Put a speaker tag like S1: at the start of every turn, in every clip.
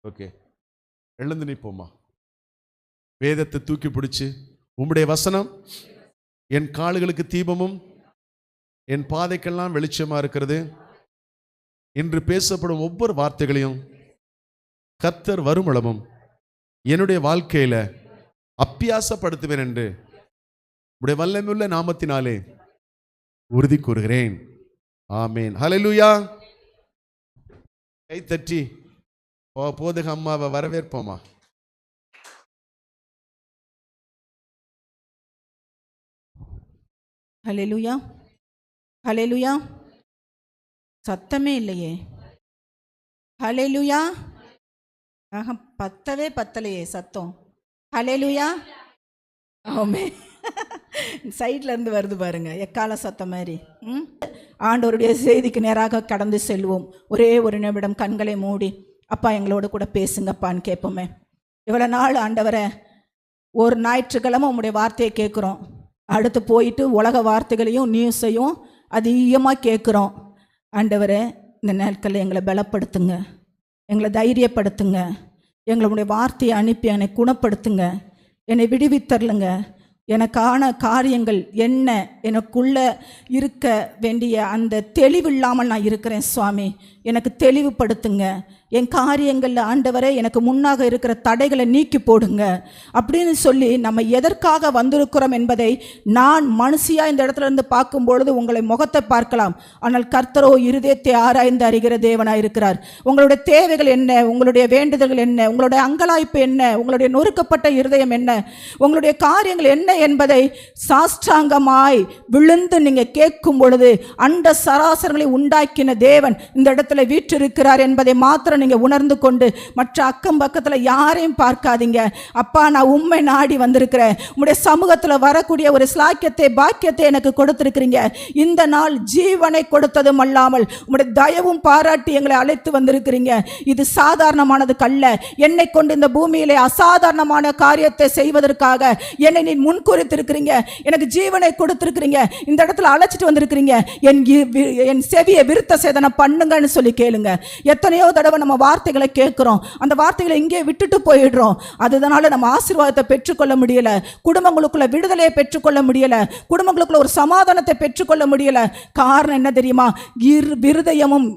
S1: Okay, எழுந்து நிற்போமா. வேதத்தை தூக்கி பிடிச்சு, உம்முடைய வசனம் என் கால்களுக்கு தீபமும் என் பாதைக்கெல்லாம் வெளிச்சமா இருக்கிறது. இன்று பேசப்படும் ஒவ்வொரு வார்த்தைகளையும் கர்த்தர் வருமளவும் என்னுடைய வாழ்க்கையில அப்பியாசப்படுத்துவேன் என்று உடைய வல்லமையுள்ள நாமத்தினாலே உறுதி கூறுகிறேன். ஆமேன். ஹல்லேலூயா. கை தட்டி போதுக அம்மாவை வரவேற்போமா.
S2: ஹல்லேலூயா, ஹல்லேலூயா. சத்தமே இல்லையே. ஹல்லேலூயா. பத்தலையே சத்தம். ஹல்லேலூயா. ஆமென். சைட்ல இருந்து வருது பாருங்க, எக்கால சத்தம் மாதிரி. ஆண்டவருடைய செய்திக்கு நேராக கடந்து செல்வோம். ஒரே ஒரு நிமிடம் கண்களை மூடி, அப்பா எங்களோட கூட பேசுங்கப்பான்னு கேட்போமே. இவ்வளோ நாள் ஆண்டவரை ஒரு ஞாயிற்றுக்கிழமை உங்களுடைய வார்த்தையை கேட்குறோம், அடுத்து போயிட்டு உலக வார்த்தைகளையும் நியூஸையும் அதிகமாக கேட்குறோம். ஆண்டவரை இந்த நாட்களில் எங்களை பலப்படுத்துங்க, எங்களை தைரியப்படுத்துங்க, எங்களுடைய வார்த்தையை அனுப்பி என்னை குணப்படுத்துங்க, என்னை விடுவித்தரலுங்க. எனக்கான காரியங்கள் என்ன, எனக்குள்ள இருக்க வேண்டிய அந்த தெளிவில்லாமல் நான் இருக்கிறேன் சுவாமி, எனக்கு தெளிவுபடுத்துங்க. என் காரியங்களில் ஆண்டவரே எனக்கு முன்னாக இருக்கிற தடைகளை நீக்கி போடுங்க அப்படின்னு சொல்லி நம்ம எதற்காக வந்திருக்கிறோம் என்பதை நான் மனுஷியாக இந்த இடத்துல இருந்து பார்க்கும் பொழுது உங்களை முகத்தை பார்க்கலாம், ஆனால் கர்த்தரோ இருதயத்தை ஆராய்ந்து அறிகிற தேவனாக இருக்கிறார். உங்களுடைய தேவைகள் என்ன, உங்களுடைய வேண்டுதல்கள் என்ன, உங்களுடைய அங்கலாய்ப்பு என்ன, உங்களுடைய நொறுக்கப்பட்ட இருதயம் என்ன, உங்களுடைய காரியங்கள் என்ன என்பதை சாஷ்டாங்கமாய் விழுந்து நீங்கள் கேட்கும் பொழுது அண்ட சராசரங்களை உண்டாக்கின தேவன் இந்த இடத்துல வீற்றிருக்கிறார் என்பதை மாத்திரம் நீங்கள் உணர்ந்து கொண்டு மற்ற அக்கம் பக்கத்தில் யாரையும் பார்க்காதீங்க. அப்பா, நான் உண்மை நாடி வந்திருக்கிறேன். உங்களுடைய சமூகத்தில் வரக்கூடிய ஒரு ஸ்லாக்கியத்தை பாக்கியத்தை எனக்கு கொடுத்திருக்கிறீங்க. இந்த நாள் ஜீவனை கொடுத்ததும் அல்லாமல் உங்களுடைய தயவும் பாராட்டி எங்களை அழைத்து வந்திருக்கிறீங்க. இது சாதாரணமானது கல்ல. என்னை கொண்டு இந்த பூமியிலே அசாதாரணமான காரியத்தை செய்வதற்காக என்னை நீ முன்குறித்திருக்கிறீங்க. எனக்கு ஜீவனை கொடுத்திருக்கிறீங்க. இந்த இடத்துல அழைச்சிட்டு வந்திருக்கிறீங்க. என் செவியை விருத்த சேதனம் பண்ணுங்கன்னு சொல்லி கேளுங்க. எத்தனையோ தடவை நம்ம வார்த்தைகளை கேட்கிறோம், அந்த வார்த்தைகளை இங்கே விட்டுட்டு போயிடுறோம். அதனால நம்ம ஆசீர்வாதத்தை பெற்றுக்கொள்ள முடியல, குடும்பங்களுக்குள்ள விடுதலையை பெற்றுக்கொள்ள முடியல, குடும்பங்களுக்குள்ள ஒரு சமாதானத்தை பெற்றுக்கொள்ள முடியல. காரணம் என்ன தெரியுமா? இருதயமும்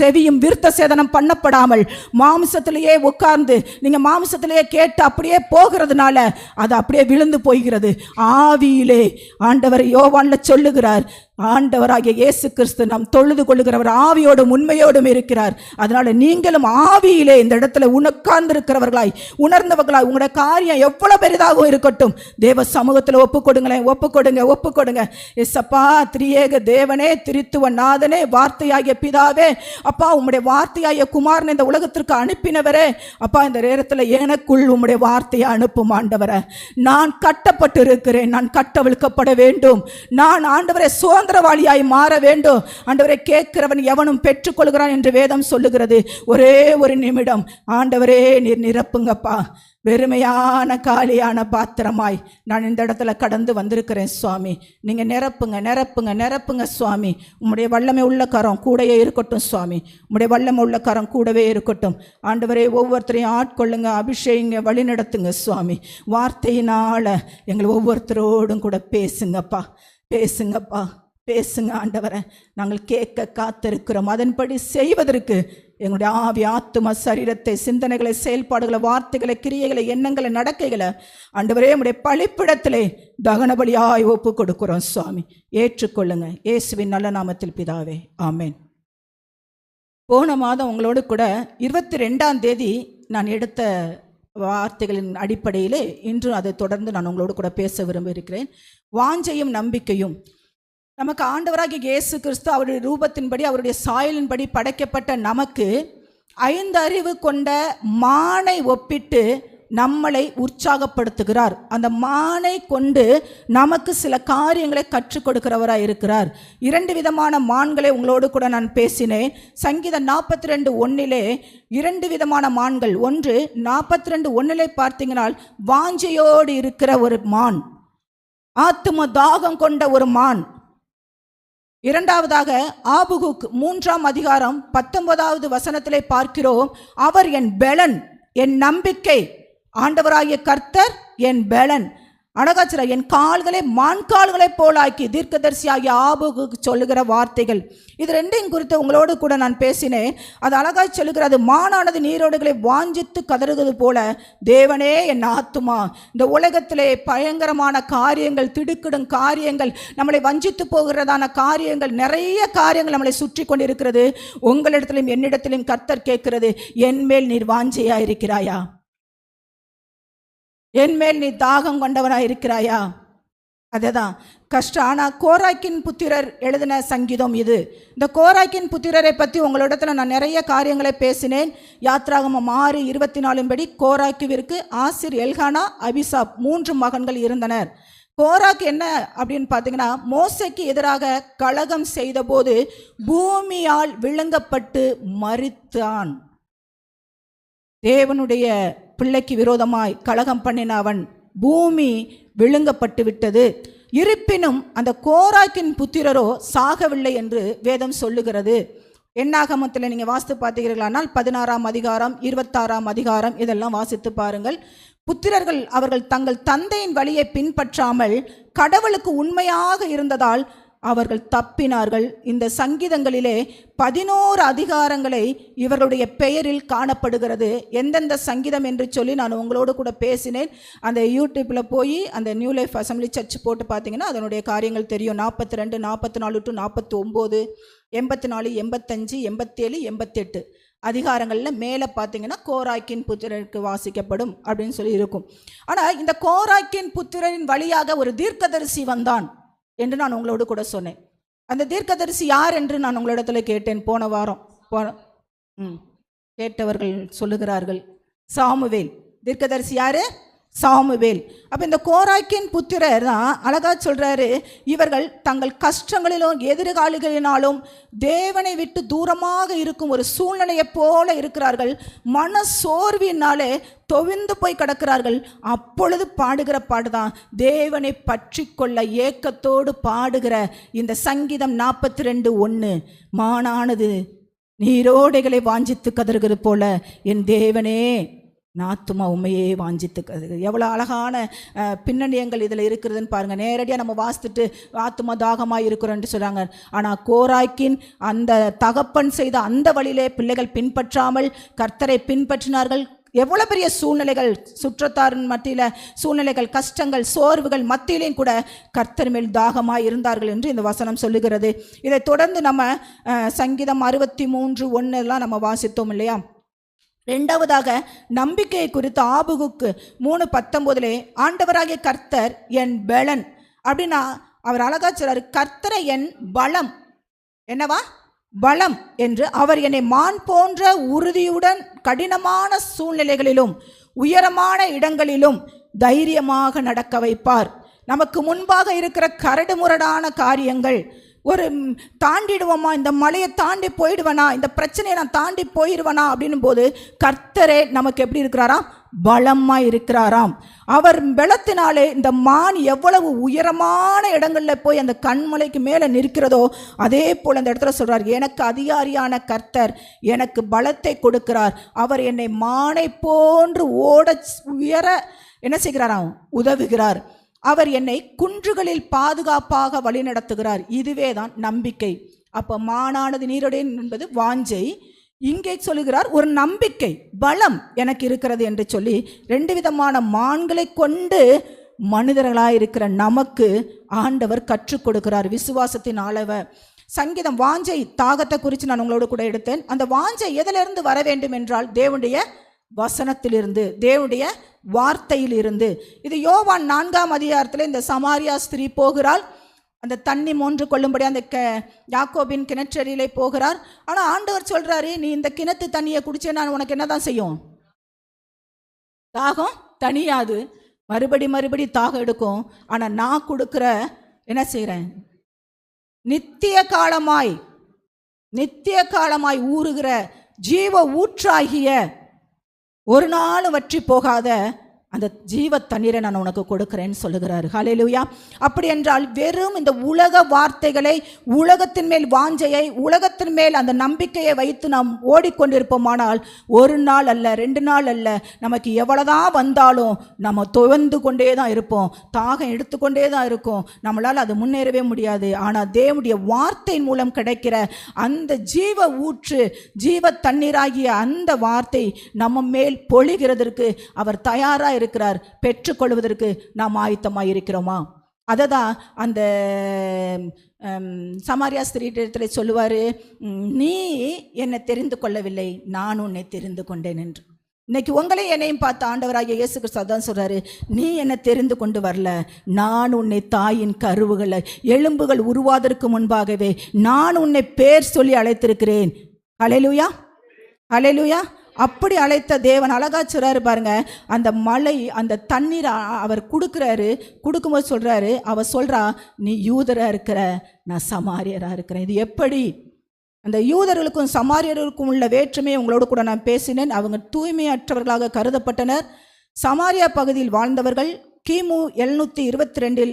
S2: செவியும் விருத்த சேதனம் பண்ணப்படாமல் மாம்சத்திலேயே உட்கார்ந்து நீங்க மாம்சத்திலேயே கேட்டு அப்படியே போகிறதுனால அது அப்படியே விழுந்து போகிறது. ஆவியிலே ஆண்டவர் யோவான்ல சொல்லுகிறார், ஆண்டவராகிய இயேசு கிறிஸ்து நாம் தொழுது கொள்ளுகிறவர் ஆவியோடும் உண்மையோடும் இருக்கிறார். அதனால நீங்களும் ஆவியிலே இந்த இடத்துல உட்கார்ந்திருக்கிறவர்களாய் உணர்ந்தவர்களாய் உங்களுடைய காரியம் எவ்வளவு பெரிதாகவும் இருக்கட்டும், தேவ சமூகத்தில் ஒப்புக்கொடுங்களேன். ஒப்புக்கொடுங்க. எஸ்அப்பா, திரியேக தேவனே, திரித்துவ நாதனே, வார்த்தையாகிய பிதாவே, அப்பா உம்முடைய வார்த்தையாகிய குமாரனை இந்த உலகத்திற்கு அனுப்பினவரே, அப்பா இந்த நேரத்தில் எனக்குள் உம்முடைய வார்த்தையை அனுப்பும் ஆண்டவரை. நான் கட்டப்பட்டு இருக்கிறேன், நான் கட்டவிழ்க்கப்பட வேண்டும், நான் ஆண்டவரை சுதந்திரவாளியாய் மாற வேண்டும். ஆண்டவரை கேட்கிறவன் எவனும் பெற்றுக்கொள்கிறான் என்று வேதம் சொல்லுகிறது. ஒரே ஒரு நிமிடம் ஆண்டவரே நீர் நிரப்புங்கப்பா. வெறுமையான காலியான பாத்திரமாய் நான் இந்த இடத்துல கடந்து வந்திருக்கிறேன் சுவாமி. நீங்கள் நிரப்புங்க சுவாமி. உம்முடைய வல்லமை உள்ள கரம் கூடவே இருக்கட்டும் சுவாமி. உம்முடைய வல்லமை உள்ள கரம் கூடவே இருக்கட்டும் ஆண்டவரே. ஒவ்வொருத்தரையும் ஆட்கொள்ளுங்க, அபிஷேகங்க, வழி நடத்துங்க சுவாமி. வார்த்தையினால் எங்களை ஒவ்வொருத்தரோடும் கூட பேசுங்க ஆண்டவரை. நாங்கள் கேட்க காத்திருக்கிறோம். அதன்படி செய்வதற்கு எங்களுடைய ஆவி, ஆத்தும, சரீரத்தை, சிந்தனைகளை, செயல்பாடுகளை, வார்த்தைகளை, கிரியைகளை, எண்ணங்களை, நடக்கைகளை ஆண்டவரே உம்முடைய பலிப்பிடத்திலே தகன பலியாய் ஒப்பு கொடுக்கிறோம் சுவாமி. ஏற்றுக்கொள்ளுங்க இயேசுவின் நல்ல நாமத்தில் பிதாவே, ஆமென். போன மாதம் உங்களோடு கூட 22ஆம் தேதி நான் எடுத்த வார்த்தைகளின் அடிப்படையிலே இன்று அதை தொடர்ந்து நான் உங்களோடு கூட பேச விரும்பியிருக்கிறேன். வாஞ்சையும் நம்பிக்கையும். நமக்கு ஆண்டவராகிய இயேசு கிறிஸ்து அவருடைய ரூபத்தின்படி அவருடைய சாயலின்படி படைக்கப்பட்ட நமக்கு 5 அறிவு கொண்ட மானை ஒப்பிட்டு நம்மளை உற்சாகப்படுத்துகிறார். அந்த மானை கொண்டு நமக்கு சில காரியங்களை கற்றுக் கொடுக்கிறவராக இருக்கிறார். 2 விதமான மான்களை உங்களோடு கூட நான் பேசினேன். சங்கீதம் 42:1 2 விதமான மான்கள். ஒன்று 42:1 பார்த்தீங்கன்னா வாஞ்சையோடு இருக்கிற ஒரு மான், ஆத்தும தாகம் கொண்ட ஒரு மான். இரண்டாவதாக ஆபகுக் 3ஆம் அதிகாரம் 19வது வசனத்திலே பார்க்கிறோம், அவர் என் பெலன், என் நம்பிக்கை, ஆண்டவராகிய கர்த்தர் என் பெலன். அழகாச்சிர என் கால்களை மான்கால்களை போலாக்கி, தீர்க்கதரிசியாகிய ஆபகுக்கு சொல்லுகிற வார்த்தைகள். இது ரெண்டையும் குறித்து உங்களோடு கூட நான் பேசினேன். அது அழகாய் சொல்லுகிறது, மானானது நீரோடுகளை வாஞ்சித்து கதறுகிறது போல தேவனே என் ஆத்துமா. இந்த உலகத்திலே பயங்கரமான காரியங்கள், திடுக்கிடும் காரியங்கள், நம்மளை வஞ்சித்து போகிறதான காரியங்கள், நிறைய காரியங்கள் நம்மளை சுற்றி கொண்டிருக்கிறது. உங்களிடத்திலும் என்னிடத்திலும் கர்த்தர் கேட்கிறது, என் மேல் நீர் வாஞ்சையா இருக்கிறாயா? என் மேல் நீ தாகம் கொண்டவனாக இருக்கிறாயா? அதுதான் கஷ்டம். ஆனால் கோராக்கின் புத்திரர் எழுதின சங்கீதம் இது. இந்த கோராக்கின் புத்திரரை பற்றி உங்களிடத்தில் நான் நிறைய காரியங்களை பேசினேன். யாத்ராகமம் 6:24 படி கோராக்குவிற்கு ஆசிர், எல்கானா, அபிசாப் 3 மகன்கள் இருந்தனர். கோராக் என்ன அப்படின்னு பார்த்தீங்கன்னா, மோசைக்கு எதிராக கலகம் செய்தபோது பூமியால் விழுங்கப்பட்டு மரித்தான். தேவனுடைய பிள்ளைக்கு விரோதமாய் கலகம் பண்ணின அவன் பூமி விழுங்கப்பட்டு விட்டது. இருப்பினும் அந்த கோராக்கின் புத்திரரோ சாகவில்லை என்று வேதம் சொல்லுகிறது. என்னாகமத்தில் நீங்கள் வாசித்து பார்த்தீர்களானால் 16ஆம் அதிகாரம் 26ஆம் அதிகாரம் இதெல்லாம் வாசித்து பாருங்கள். புத்திரர்கள் அவர்கள் தங்கள் தந்தையின் வழியை பின்பற்றாமல் கடவுளுக்கு உண்மையாக இருந்ததால் அவர்கள் தப்பினார்கள். இந்த சங்கீதங்களிலே 11 அதிகாரங்களை இவர்களுடைய பெயரில் காணப்படுகிறது. எந்தெந்த சங்கீதம் என்று சொல்லி நான் உங்களோடு கூட பேசினேன். அந்த யூடியூப்பில் போய் அந்த நியூ லைஃப் அசம்பிளி சர்ச் போட்டு பார்த்தீங்கன்னா அதனுடைய காரியங்கள் தெரியும். 42, 44 to 49, 84, 85, 87, 88 அதிகாரங்களில் மேலே பார்த்தீங்கன்னா கோராக்கின் புத்திரருக்கு வாசிக்கப்படும் அப்படின்னு சொல்லி இருக்கும். ஆனால் இந்த கோராக்கின் புத்திரரின் வழியாக ஒரு தீர்க்கதரிசி வந்தான் என்று நான் உங்களோடு கூட சொன்னேன். அந்த தீர்க்கதரிசி யார் என்று நான் உங்களிடத்தில் கேட்டேன் போன வாரம். கேட்டவர்கள் சொல்லுகிறார்கள் சாமுவேல். தீர்க்கதரிசி யாரு? சாமுவேல். அப்போ இந்த கோராக்கின் புத்திரர் தான் அழகா சொல்றாரு, இவர்கள் தங்கள் கஷ்டங்களிலும் எதிர்காலிகளினாலும் தேவனை விட்டு தூரமாக இருக்கும் ஒரு சூழ்நிலையை போல இருக்கிறார்கள். மன சோர்வினாலே தொவிந்து போய் கிடக்கிறார்கள். அப்பொழுது பாடுகிற பாடுதான் தேவனை பற்றி கொள்ள ஏக்கத்தோடு பாடுகிற இந்த சங்கீதம் 42:1. மானானது நீரோடைகளை வாஞ்சித்து கதறுகிறது போல என் தேவனே நாத்துமா உண்மையே வாஞ்சித்துக்கிறது. எவ்வளோ அழகான பின்னணியங்கள் இதில் இருக்கிறதுன்னு பாருங்கள். நேரடியாக நம்ம வாசித்துட்டு ஆத்துமா தாகமாக இருக்கிறோன்னு சொல்கிறாங்க. ஆனால் கோராக்கின் அந்த தகப்பன் செய்த அந்த வழியிலே பிள்ளைகள் பின்பற்றாமல் கர்த்தரை பின்பற்றினார்கள். எவ்வளோ பெரிய சூழ்நிலைகள், சுற்றத்தாரின் மத்தியில் சூழ்நிலைகள், கஷ்டங்கள், சோர்வுகள் மத்தியிலையும் கூட கர்த்தர் மேல் தாகமாக இருந்தார்கள் என்று இந்த வசனம் சொல்லுகிறது. இதை தொடர்ந்து நம்ம சங்கீதம் 63:1 நம்ம வாசித்தோம் இல்லையா? ரெண்டாவதாக நம்பிக்கையை குறித்து ஆபகுக்கு 3:19 ஆண்டவராகிய கர்த்தர் என் பெலன் அப்படின்னா அவர் அழகா சொல்றாரு, கர்த்தரை என் பலம், என்னவா பலம் என்று, அவர் என்னை மான் போன்ற உறுதியுடன் கடினமான சூழ்நிலைகளிலும் உயரமான இடங்களிலும் தைரியமாக நடக்க வைப்பார். நமக்கு முன்பாக இருக்கிற கரடு முரடான காரியங்கள், ஒரு தாண்டிடுவோமா, இந்த மலையை தாண்டி போயிடுவனா, இந்த பிரச்சனையை நான் தாண்டி போயிடுவனா அப்படின்னும் போது கர்த்தரே நமக்கு எப்படி இருக்கிறாராம்? பலமாக இருக்கிறாராம். அவர் பலத்தினாலே இந்த மான் எவ்வளவு உயரமான இடங்களில் போய் அந்த கண்மலைக்கு மேலே நிற்கிறதோ அதே போல் அந்த இடத்துல சொல்கிறார், எனக்கு அதிகாரியான கர்த்தர் எனக்கு பலத்தை கொடுக்கிறார். அவர் என்னை மானை போன்று ஓட உயர என்ன செய்கிறாராம்? உதவுகிறார். அவர் என்னை குன்றுகளில் பாதுகாப்பாக வழி நடத்துகிறார். இதுவே தான் நம்பிக்கை. அப்போ மானானது நீரோடை என்பது வாஞ்சை. இங்கே சொல்லுகிறார் ஒரு நம்பிக்கை, பலம் எனக்கு இருக்கிறது என்று சொல்லி 2 விதமான மான்களை கொண்டு மனிதர்களாக இருக்கிற நமக்கு ஆண்டவர் கற்றுக் கொடுக்கிறார் விசுவாசத்தின் அளவை. சங்கீதம் வாஞ்சை தாகத்தை குறித்து நான் உங்களோடு கூட எடுத்தேன். அந்த வாஞ்சை எதிலிருந்து வர வேண்டும் என்றால் தேவனுடைய வசனத்திலிருந்து, தேவனுடைய வார்த்தையில் இருந்து. இது யோவான் 4ஆம் அதிகாரத்தில் இந்த சமாரியா ஸ்திரீ போகிறாள், அந்த தண்ணி மோன்று கொள்ளும்படி அந்த யாக்கோபின் கிணற்றடியிலே போகிறார். ஆனால் ஆண்டவர் சொல்றாரு, நீ இந்த கிணத்து தண்ணியை குடிச்சேன்னா உனக்கு என்னதான் செய்யும்? தாகம் தனியாது, மறுபடி தாகம் எடுக்கும். ஆனால் நான் கொடுக்குற என்ன செய்கிறேன்? நித்திய காலமாய் ஊறுகிற ஜீவ ஊற்றாகிய ஒரு நாள் வற்றி போகாத அந்த ஜீவ தண்ணீரை நான் உனக்கு கொடுக்கிறேன்னு சொல்லுகிறாரு. ஹல்லேலூயா. அப்படி என்றால் வெறும் இந்த உலக வார்த்தைகளை, உலகத்தின் மேல் வாஞ்சையை, உலகத்தின் மேல் அந்த நம்பிக்கையை வைத்து நாம் ஓடிக்கொண்டிருப்போமானால் ஒரு நாள் அல்ல, 2 நாள் அல்ல, நமக்கு எவ்வளவுதான் வந்தாலும் நம்ம துவந்து கொண்டே தான் இருப்போம், தாகம் எடுத்துக்கொண்டே தான் இருக்கும், நம்மளால் அது முன்னேறவே முடியாது. ஆனால் தேவனுடைய வார்த்தையின் மூலம் கிடைக்கிற அந்த ஜீவ ஊற்று, ஜீவ தண்ணீராகிய அந்த வார்த்தை நம்ம மேல் பொழிகிறதற்கு அவர் தயாராக இருக்கிறார். பெற்றுக்கொள்வதற்கு நாம் ஆயத்தமாக இருக்கிறோமா? அதை தான் அந்த சமாரியா ஸ்திரீயிடத்தில் சொல்லுவார், நீ என்னை தெரிந்து கொள்ளவில்லை, நான் உன்னை தெரிந்து கொண்டேன் என்று. இன்னைக்கு உங்களையும் என்னையும் பார்த்து ஆண்டவராகிய இயேசு கிறிஸ்து அதான் சொல்கிறாரு, நீ என்னை தெரிந்து கொண்டு வரல, நான் உன்னை தாயின் கருவுகளை எலும்புகள் உருவாதற்கு முன்பாகவே நான் உன்னை பேர் சொல்லி அழைத்திருக்கிறேன். ஹல்லேலூயா, ஹல்லேலூயா. அப்படி அழைத்த தேவன் அழகா சொல்றாரு பாருங்க. அந்த மலை, அந்த தண்ணீர் அவர் கொடுக்குறாரு. கொடுக்கும்போது சொல்றாரு, அவர் சொல்றா, நீ யூதரா இருக்கிற, நான் சமாரியரா இருக்கிறேன். இது எப்படி? அந்த யூதர்களுக்கும் சமாரியர்களுக்கும் உள்ள வேற்றுமையை உங்களோடு கூட நான் பேசினேன். அவங்க தூய்மையற்றவர்களாக கருதப்பட்டனர். சமாரியா பகுதியில் வாழ்ந்தவர்கள் கிமு 722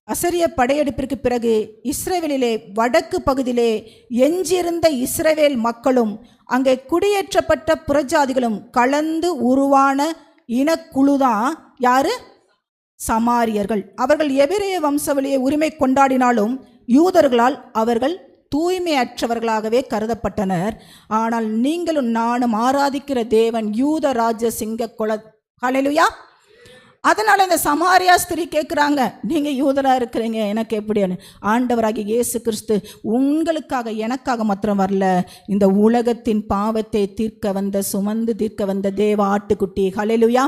S2: அசரிய படையெடுப்பிற்கு பிறகு இஸ்ரவேலிலே வடக்கு பகுதியிலே எஞ்சியிருந்த இஸ்ரவேல் மக்களும் அங்கே குடியேற்றப்பட்ட புறஜாதிகளும் கலந்து உருவான இனக்குழுதான் யாரு? சமாரியர்கள். அவர்கள் எபிரேய வம்சவழியை உரிமை கொண்டாடினாலும் யூதர்களால் அவர்கள் தூய்மையற்றவர்களாகவே கருதப்பட்டனர். ஆனால் நீங்களும் நானும் ஆராதிக்கிற தேவன் யூத ராஜ சிங்க குல. ஹல்லேலூயா. அதனால் இந்த சமாரியா ஸ்திரீ கேட்குறாங்க, நீங்கள் யூதராக இருக்கிறீங்க, எனக்கு எப்படின்னு. ஆண்டவராகிய இயேசு கிறிஸ்து உங்களுக்காக எனக்காக மாத்திரம் வரல, இந்த உலகத்தின் பாவத்தை தீர்க்க வந்த, சுமந்து தீர்க்க வந்த தேவ ஆட்டுக்குட்டி. ஹல்லேலூயா,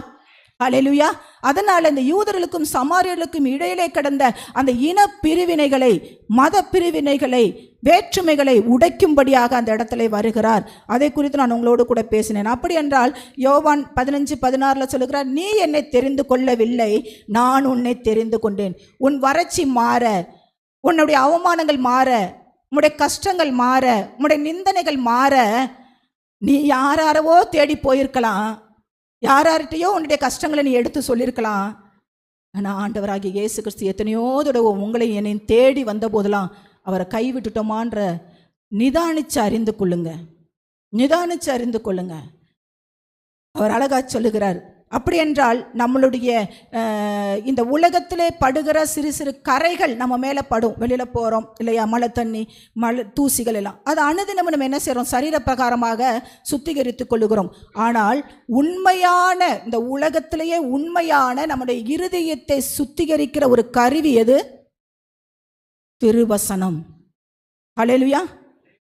S2: ஹல்லேலூயா. அதனால் இந்த யூதர்களுக்கும் சமாரியர்களுக்கும் இடையிலே கடந்த அந்த இன பிரிவினைகளை, மத பிரிவினைகளை, வேற்றுமைகளை உடைக்கும்படியாக அந்த இடத்துல வருகிறார். அதை குறித்து நான் உங்களோடு கூட பேசினேன். அப்படி என்றால் யோவான் 15:16 சொல்லுகிறார், நீ என்னை தெரிந்து கொள்ளவில்லை, நான் உன்னை தெரிந்து கொண்டேன். உன் வறட்சி மாற, உன்னுடைய அவமானங்கள் மாற, உன்னுடைய கஷ்டங்கள் மாற, உன்னுடைய நிந்தனைகள் மாற, நீ யாராரவோ தேடி போயிருக்கலாம், யார்கிட்டையோ உன்னுடைய கஷ்டங்களை நீ எடுத்து சொல்லியிருக்கலாம். ஆனால் ஆண்டவராகிய இயேசு கிறிஸ்து எத்தனையோ தடவை உங்களை என்னை தேடி வந்த போதெல்லாம் அவரை கைவிட்டுட்டோமான்ற நிதானிச்சு அறிந்து கொள்ளுங்க, நிதானிச்சு அறிந்து கொள்ளுங்க. அவர் அழகா சொல்லுகிறார். அப்படி என்றால் நம்மளுடைய இந்த உலகத்திலே படுகிற சிறு சிறு கரைகள் நம்ம மேலே படும். வெளியில் போகிறோம் இல்லையா, மழை தண்ணி, மழை தூசிகள் எல்லாம், அது அனுதினம் நம்ம என்ன செய்கிறோம்? சரீர பிரகாரமாக சுத்திகரித்து கொள்ளுகிறோம். ஆனால் உண்மையான, இந்த உலகத்திலேயே உண்மையான நம்முடைய இருதயத்தை சுத்திகரிக்கிற ஒரு கருவி எது? திருவசனம். ஹல்லேலூயா.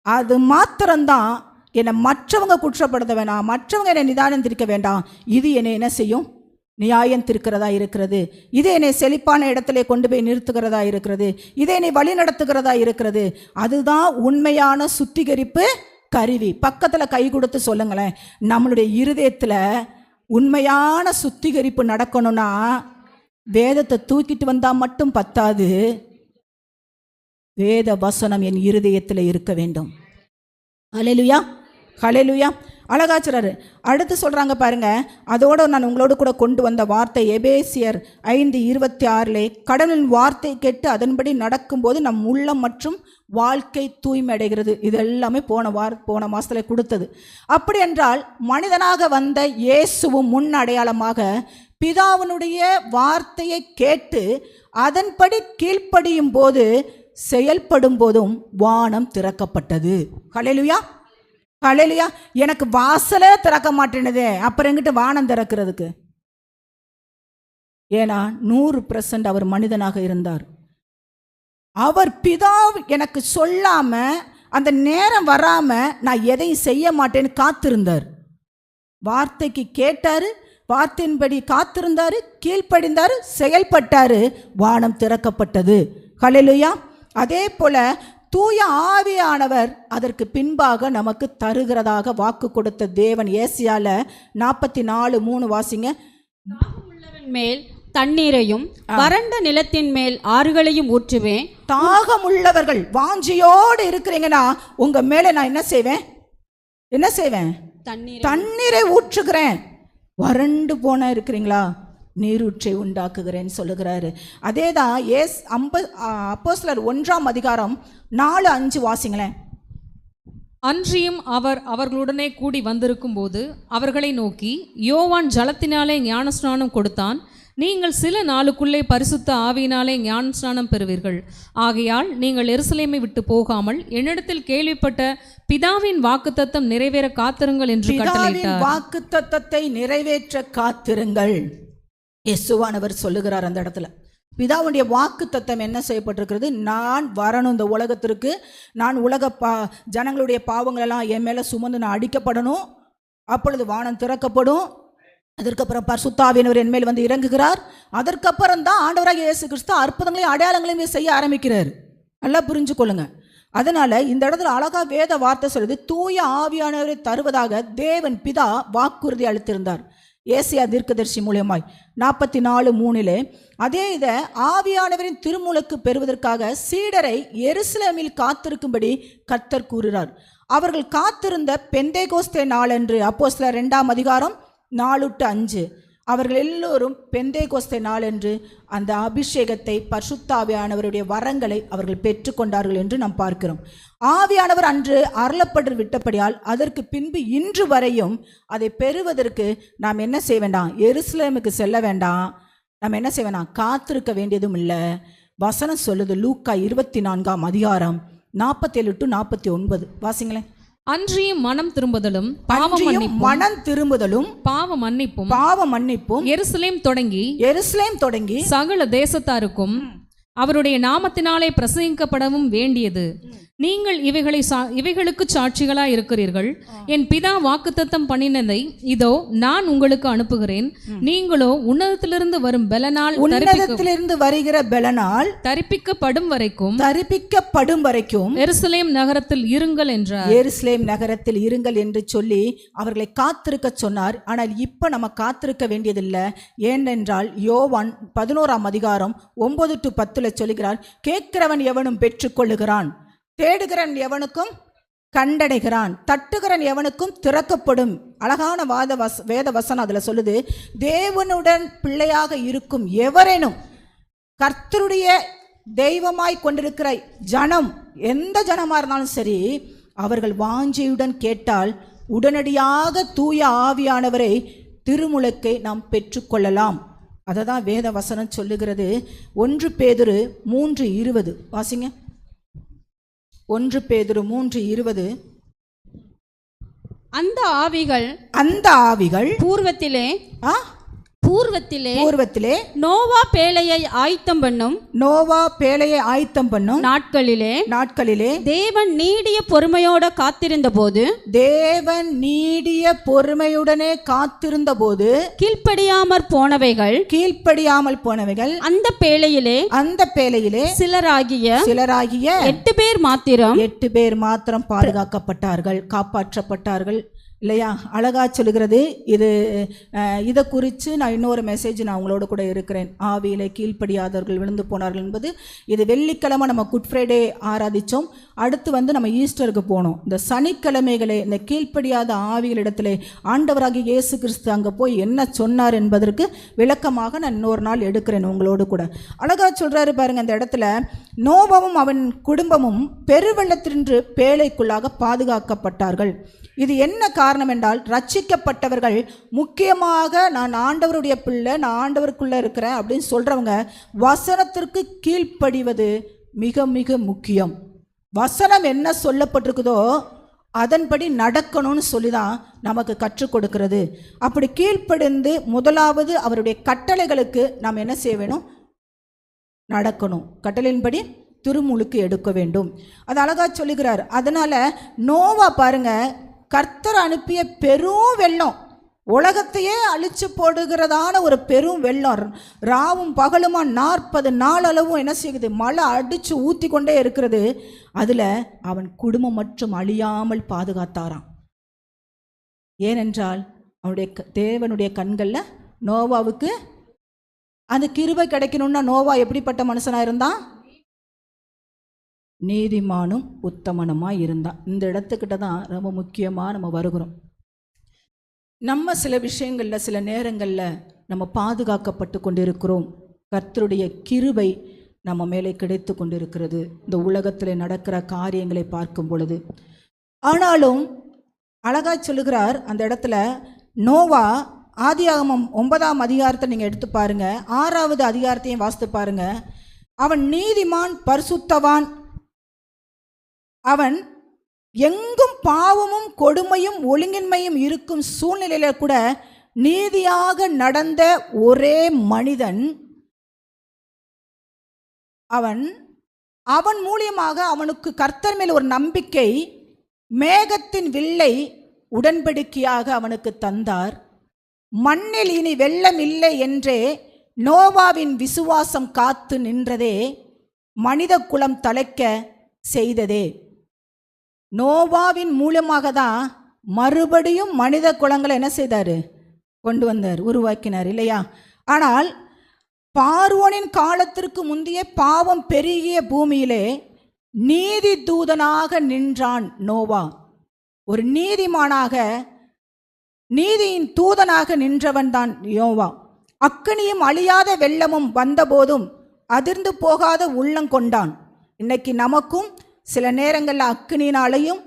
S2: அது மாத்திரம்தான் என்னை மற்றவங்க குற்றப்படுத்த வேண்டாம், மற்றவங்க என்னை நிதானம் திருக்க வேண்டாம். இது என்னை என்ன செய்யும்? நியாயம் திருக்கிறதா இருக்கிறது. இது என்னை செழிப்பான இடத்துல கொண்டு போய் நிறுத்துகிறதா இருக்கிறது. இதை என்னை வழி நடத்துகிறதா இருக்கிறது. அதுதான் உண்மையான சுத்திகரிப்பு கருவி. பக்கத்தில் கை கொடுத்து சொல்லுங்களேன், நம்மளுடைய இருதயத்தில் உண்மையான சுத்திகரிப்பு நடக்கணும்னா வேதத்தை தூக்கிட்டு வந்தால் மட்டும் பத்தாது, வேத வசனம் என் இருதயத்தில் இருக்க வேண்டும். ஹல்லேலூயா, ஹல்லேலூயா. அழகாச்சுறாரு. அடுத்து சொல்கிறாங்க பாருங்க, அதோடு நான் உங்களோடு கூட கொண்டு வந்த வார்த்தை எபேசியர் 5:26 கடவுளின் வார்த்தை கேட்டு அதன்படி நடக்கும்போது நம் உள்ளம் மற்றும் வாழ்க்கை தூய்மை அடைகிறது. இது எல்லாமே போன மாதத்தில் கொடுத்தது. அப்படி என்றால் மனிதனாக வந்த இயேசுவும் முன் அடையாளமாக பிதாவினுடைய வார்த்தையை கேட்டு அதன்படி கீழ்ப்படியும் போது, செயல்படும் போதும் வானம் திறக்கப்பட்டது. ஹல்லேலூயா, ஹல்லேலூயா. எனக்கு வாசலே திறக்க மாட்டேனதே, அப்புறம் எங்கிட்ட வானம் திறக்கிறதுக்கு? ஏன்னா 100% அவர் மனிதனாக இருந்தார். அவர் பிதா எனக்கு சொல்லாம, அந்த நேரம் வராம நான் எதையும் செய்ய மாட்டேன்னு காத்திருந்தார். வார்த்தைக்கு கேட்டாரு, வார்த்தையின்படி காத்திருந்தாரு, கீழ்ப்படிந்தாரு, செயல்பட்டாரு, வானம் திறக்கப்பட்டது. ஹல்லேலூயா. அதே போல தூய ஆவியானவர் அதற்கு பின்பாக நமக்கு தருகிறதாக வாக்கு கொடுத்த தேவன். ஏசியால 44:3 வாசிங்க.
S3: தாகமுள்ளவன் மேல் தண்ணீரையும் வறண்ட நிலத்தின் மேல் ஆறுகளையும் ஊற்றுவேன்.
S2: தாகம் உள்ளவர்கள் வாஞ்சியோடு இருக்கிறீங்கன்னா உங்க மேல நான் என்ன செய்வேன்? என்ன செய்வேன்? தண்ணீரை ஊற்றுகிறேன். வறண்டு போன இருக்கிறீங்களா? நீரூற்றை உண்டாக்குகிறேன்னு சொல்லுகிறாரு. அதே தான் அப்போஸ்தலர் 1ஆம் அதிகாரம் 4-5 வாசிங்களேன்.
S4: அன்றியும் அவர் அவர்களுடனே கூடி வந்திருக்கும் போது அவர்களை நோக்கி, யோவான் ஜலத்தினாலே ஞானஸ்நானம் கொடுத்தான், நீங்கள் சில நாளுக்குள்ளே பரிசுத்த ஆவியினாலே ஞானஸ்நானம் பெறுவீர்கள். ஆகையால் நீங்கள் எருசலேமை விட்டு போகாமல் என்னிடத்தில் கேள்விப்பட்ட பிதாவின் வாக்குத்தத்தம் நிறைவேற காத்திருங்கள் என்று கட்டளையிட்டார்.
S2: வாக்குத்தத்தத்தை நிறைவேற்ற காத்திருங்கள் இயேசுவானவர் சொல்லுகிறார். அந்த இடத்துல பிதாவுடைய வாக்கு தத்தம் என்ன செய்யப்பட்டிருக்கிறது? நான் வரணும் இந்த உலகத்திற்கு, நான் ஜனங்களுடைய பாவங்களெல்லாம் என் மேலே சுமந்து நான் அடிக்கப்படணும், அப்பொழுது வானம் திறக்கப்படும், அதற்கப்புறம் பரிசுத்த ஆவியானவர் என் மேல் வந்து இறங்குகிறார், அதற்கப்புறம் தான் ஆண்டவராக இயேசு கிறிஸ்து அற்புதங்களையும் அடையாளங்களையும் செய்ய ஆரம்பிக்கிறார். நல்லா புரிஞ்சு கொள்ளுங்க. அதனால இந்த இடத்துல அழகா வேத வார்த்தை சொல்லுது, தூய ஆவியானவரை தருவதாக தேவன் பிதா வாக்குறுதி அளித்திருந்தார் ஏசியா தீர்க்கதரிசி மூலமாய் 44:3. அதே இதை ஆவியானவரின் திருமுழுக்கு பெறுவதற்காக சீடரை எருசலேமில் காத்திருக்கும்படி கர்த்தர் கூறுகிறார். அவர்கள் காத்திருந்த பெந்தேகோஸ்தே நாளன்று, அப்போஸ்தலர் 2ஆம் அதிகாரம் 4-5, அவர்கள் எல்லோரும் பெந்தேகோஸ்தே நாளன்று அந்த அபிஷேகத்தை, பரிசுத்த ஆவியானவருடைய வரங்களை அவர்கள் பெற்றுக்கொண்டார்கள் என்று நாம் பார்க்கிறோம். ஆவியானவர் அன்று அருளப்பட்டு விட்டபடியால் அதற்கு பின்பு இன்று வரையும் அதை பெறுவதற்கு நாம் என்ன செய்ய வேண்டாம்? எருசலேமுக்கு செல்ல வேண்டாம். நாம் என்ன செய்ய வேண்டாம்? காத்திருக்க வேண்டியதும் இல்லை. வசனம் சொல்லுது, லூக்கா 24ஆம் அதிகாரம் 47-49 வாசிங்களேன்.
S4: அன்றியும் மனம் திரும்புதலும் பாவ மன்னிப்பும் எருசலேம் தொடங்கி சகல தேசத்தாருக்கும் அவருடைய நாமத்தினாலே பிரசங்கிக்கப்படவும் வேண்டியது. நீங்கள் இவைகளுக்கு சாட்சிகளாய் இருக்கிறீர்கள். என் பிதா வாக்குத்தத்தம் பண்ணினதை இதோ நான் உங்களுக்கு அனுப்புகிறேன். நீங்களோ உன்னதத்திலிருந்து வரும் பெலனால்,
S2: உன்னதத்திலிருந்து வருகிற பெலனால்
S4: தரிப்பிக்கப்படும் வரைக்கும் எருசலேம் நகரத்தில் இருங்கள் என்றார்.
S2: எருசலேம் நகரத்தில் இருங்கள் என்று சொல்லி அவர்களை காத்திருக்க சொன்னார். ஆனால் இப்ப நம்ம காத்திருக்க வேண்டியதில்லை. ஏனென்றால் யோவான் 11ஆம் அதிகாரம் 9-10 சொல்லுகிறார், கேட்கிறவன் எவனும் பெற்றுக்கொள்ளுகிறான், தேடுகிறன் எவனுக்கும் கண்டடைகிறான், தட்டுகிறன் எவனுக்கும் திறக்கப்படும். அழகான வேத வசனம் அதில் சொல்லுது, தேவனுடன் பிள்ளையாக இருக்கும் எவரேனும், கர்த்தருடைய தெய்வமாய் கொண்டிருக்கிற ஜனம், எந்த ஜனமாக இருந்தாலும் சரி, அவர்கள் வாஞ்சையுடன் கேட்டால் உடனடியாக தூய ஆவியானவரை திருமுழுக்கை நாம் பெற்றுக்கொள்ளலாம். அதை தான் வேத வசனம் சொல்லுகிறது. 1 பேதுரு 3:20 வாசிங்க. 1 பேதுரு 3:20.
S3: அந்த ஆவிகள் பூர்வத்திலே நோவா பேழையை ஆயத்தம் பண்ணும் நாட்களிலே தேவன் நீடிய பொறுமையோட பொறுமையுடனே காத்திருந்த போது கீழ்ப்படியாமல் போனவைகள் அந்த பேழையிலே சிலராகிய 8 பேர் மாத்திரம் பாதுகாக்கப்பட்டார்கள், காப்பாற்றப்பட்டார்கள். இல்லையா? அழகா சொல்லுகிறது. இதை குறித்து நான் இன்னொரு மெசேஜ் நான் உங்களோட கூட இருக்கிறேன். ஆவியிலே கீழ்ப்படியாதவர்கள் விழுந்து போனார்கள் என்பது. இது வெள்ளிக்கிழமை நம்ம குட் ஃப்ரைடே ஆராதித்தோம். அடுத்து நம்ம ஈஸ்டருக்கு போனோம். இந்த சனிக்கிழமைகளே இந்த கீழ்ப்படியாத ஆவிகளிடத்திலே ஆண்டவராகிய இயேசு கிறிஸ்து அங்கே போய் என்ன சொன்னார் என்பதற்கு விளக்கமாக நான் இன்னொரு நாள் எடுக்கிறேன் உங்களோடு கூட. அழகா சொல்கிறாரு பாருங்க. அந்த இடத்துல நோவாவும் அவன் குடும்பமும் பெருவெள்ளத்தின்று பேழைக்குள்ளாக பாதுகாக்கப்பட்டார்கள். இது என்ன காரணம் என்றால், ரட்சிக்கப்பட்டவர்கள், முக்கியமாக நான் ஆண்டவருடைய பிள்ளை, நான் ஆண்டவருக்குள்ளே இருக்கிறேன் அப்படின்னு சொல்கிறவங்க வசனத்திற்கு கீழ்ப்படிவது மிக மிக முக்கியம். வசனம் என்ன சொல்லப்பட்டிருக்குதோ அதன்படி நடக்கணும்னு சொல்லி தான் நமக்கு கற்றுக் கொடுக்கிறது. அப்படி கீழ்ப்படிந்து முதலாவது அவருடைய கட்டளைகளுக்கு நாம் என்ன செய்ய வேணும்? நடக்கணும். கட்டளையின்படி திருமுழுக்கு எடுக்க வேண்டும். அது அழகா சொல்லுகிறார். அதனால நோவா பாருங்க, கர்த்தர் அனுப்பிய பெரும் வெள்ளம், உலகத்தையே அழிச்சு போடுகிறதான ஒரு பெரும் வெள்ளம், ராவும் பகலுமா 40 நாளளவும் என்ன செய்யுது? மழை அடித்து ஊற்றி கொண்டே இருக்கிறது. அதில் அவன் குடும்பம் மற்றும் அழியாமல் பாதுகாத்தாராம். ஏனென்றால் அவனுடைய தேவனுடைய கண்களில் நோவாவுக்கு அந்த கிருபை கிடைக்கணும்னா நோவா எப்படிப்பட்ட மனுஷனாக இருந்தான்? நீதிமானும் உத்தமனுமாய் இருந்தான். இந்த இடத்துக்கிட்ட தான் ரொம்ப முக்கியமாக நம்ம வருகிறோம். நம்ம சில விஷயங்களில், சில நேரங்களில்
S2: நம்ம பாதுகாக்கப்பட்டு கொண்டிருக்கிறோம். கர்த்தருடைய கிருபை நம்ம மேலே கிடைத்து கொண்டிருக்கிறது இந்த உலகத்தில் நடக்கிற காரியங்களை பார்க்கும் பொழுது. ஆனாலும் அழகா சொல்லுகிறார் அந்த இடத்துல, நோவா ஆதியாகமம் 9ஆம் அதிகாரத்தை நீங்கள் எடுத்து பாருங்க, 6வது அதிகாரத்தையும் வாசித்து பாருங்க. அவன் நீதிமான், பரிசுத்தவான், அவன் எங்கும் பாவமும் கொடுமையும் ஒழுங்கின்மையும் இருக்கும் சூழ்நிலையில கூட நீதியாக நடந்த ஒரே மனிதன். அவன் மூலியமாக அவனுக்கு கர்த்தர் மேல் ஒரு நம்பிக்கை, மேகத்தின் வில்லை உடன்படிக்கையாக அவனுக்கு தந்தார். மண்ணில் இனி வெள்ளம் இல்லை என்றே நோவாவின் விசுவாசம் காத்து நின்றதே மனித குலம் தலைக்க செய்ததே. நோவாவின் மூலமாக தான் மறுபடியும் மனித குலங்களை என்ன செய்தார்? கொண்டு வந்தார், உருவாக்கினார் இல்லையா? ஆனால் பார்வோனின் காலத்திற்கு முந்தைய பாவம் பெருகிய பூமியிலே நீதி தூதனாக நின்றான் நோவா. ஒரு நீதிமானாக, நீதியின் தூதனாக நின்றவன் தான் நோவா. அக்கினியும் அழியாத வெள்ளமும் வந்தபோதும் அதிர்ந்து போகாத உள்ளங்கொண்டான். இன்னைக்கு நமக்கும் சில நேரங்களில் அக்கினியினாலையும்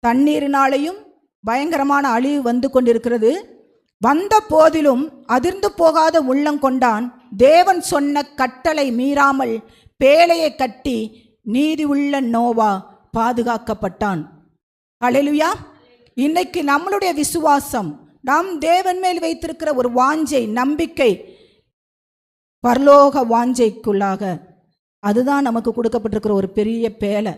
S2: தண்ணீரினாலையும் பயங்கரமான அழிவு வந்து கொண்டிருக்கிறது. வந்த போதிலும் அதிர்ந்து போகாத உள்ளங்கொண்டான். தேவன் சொன்ன கட்டளை மீறாமல் பேழையை கட்டி நீதி உள்ள நோவா பாதுகாக்கப்பட்டான். ஹல்லேலூயா. இன்னைக்கு நம்மளுடைய விசுவாசம், நாம் தேவன் மேல் வைத்திருக்கிற ஒரு வாஞ்சை, நம்பிக்கை, பரலோக வாஞ்சைக்குள்ளாக, அதுதான் நமக்கு கொடுக்கப்பட்டிருக்கிற ஒரு பெரிய பேலை.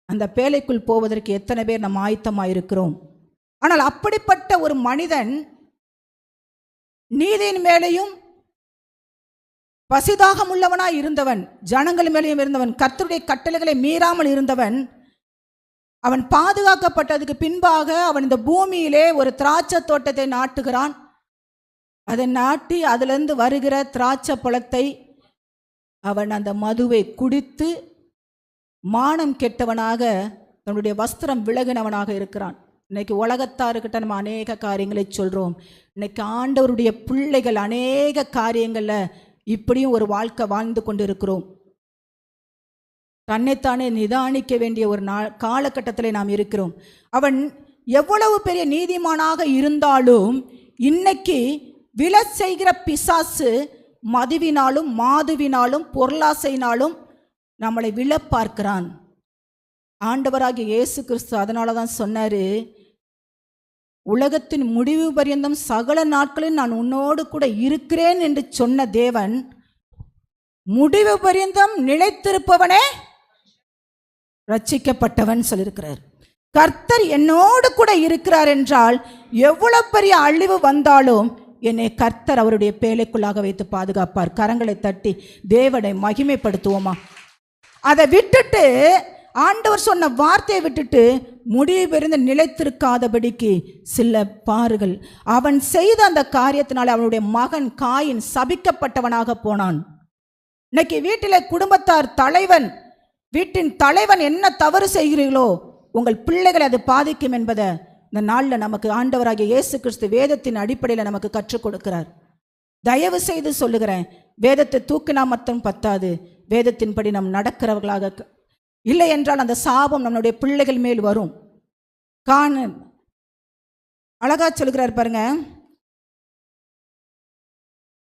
S2: அந்த பேழைக்குள் போவதற்கு எத்தனை பேர் நம்ம ஆயத்தமாக இருக்கிறோம்? ஆனால் அப்படிப்பட்ட ஒரு மனிதன், நீதியின் மேலேயும் பசிதாகம் உள்ளவனாய் இருந்தவன், ஜனங்கள் மேலேயும் இருந்தவன், கர்த்தருடைய கட்டளைகளை மீறாமல் இருந்தவன், அவன் பாதுகாக்கப்பட்டதுக்கு பின்பாக அவன் இந்த பூமியிலே ஒரு திராட்சை தோட்டத்தை நாட்டுகிறான். அதை நாட்டி அதிலிருந்து வருகிற திராட்சை பழத்தை அவன் அந்த மதுவை குடித்து மானம் கெட்டவனாக, தன்னுடைய வஸ்திரம் விலகினவனாக இருக்கிறான். இன்னைக்கு உலகத்தாருக்கிட்ட நம்ம அநேக காரியங்களை சொல்கிறோம். இன்னைக்கு ஆண்டவருடைய பிள்ளைகள் அநேக காரியங்களில் இப்படியும் ஒரு வாழ்க்கை வாழ்ந்து கொண்டு இருக்கிறோம். தன்னைத்தானே நிதானிக்க வேண்டிய ஒரு காலகட்டத்தில் நாம் இருக்கிறோம். அவன் எவ்வளவு பெரிய நீதிமானாக இருந்தாலும் இன்னைக்கு விலை செய்கிற பிசாசு மதுவினாலும் மாதுவினாலும் பொருளாசையினாலும் நம்மளை விழ பார்க்கிறான். ஆண்டவராகிய இயேசு கிறிஸ்து அதனால தான் சொன்னார், உலகத்தின் முடிவு பரியந்தம் சகல நாட்களில் நான் உன்னோடு கூட இருக்கிறேன் என்று சொன்ன தேவன், முடிவு பரியந்தம் நிலைத்திருப்பவனே ரட்சிக்கப்பட்டவன் சொல்லியிருக்கிறார். கர்த்தர் என்னோடு கூட இருக்கிறார் என்றால் எவ்வளவு பெரிய அழிவு வந்தாலும் என்னை கர்த்தர் அவருடைய பேழைக்குள்ளாக வைத்து பாதுகாப்பார். கரங்களை தட்டி தேவனை மகிமைப்படுத்துவோமா? அதை விட்டுட்டு, ஆண்டவர் சொன்ன வார்த்தையை விட்டுட்டு முடிவு பெருந்து நிலைத்திருக்காதபடிக்கு சில பாருகள். அவன் செய்த அந்த காரியத்தினால் அவனுடைய மகன் காயின் சபிக்கப்பட்டவனாக போனான். இன்னைக்கு வீட்டில் குடும்பத்தார், தலைவன், வீட்டின் தலைவன் என்ன தவறு செய்கிறீர்களோ உங்கள் பிள்ளைகளை அது பாதிக்கும் என்பதை இந்த நாளில் நமக்கு ஆண்டவராகிய இயேசு கிறிஸ்து வேதத்தின் அடிப்படையில் நமக்கு கற்றுக் கொடுக்கிறார். தயவு செய்து சொல்லுகிறேன், வேதத்தை தூக்கினா மட்டும் பத்தாது, வேதத்தின்படி நாம் நடக்கிறவர்களாக இல்லை என்றால் அந்த சாபம் நம்மளுடைய பிள்ளைகள் மேல் வரும். அழகா சொல்கிறார் பாருங்க,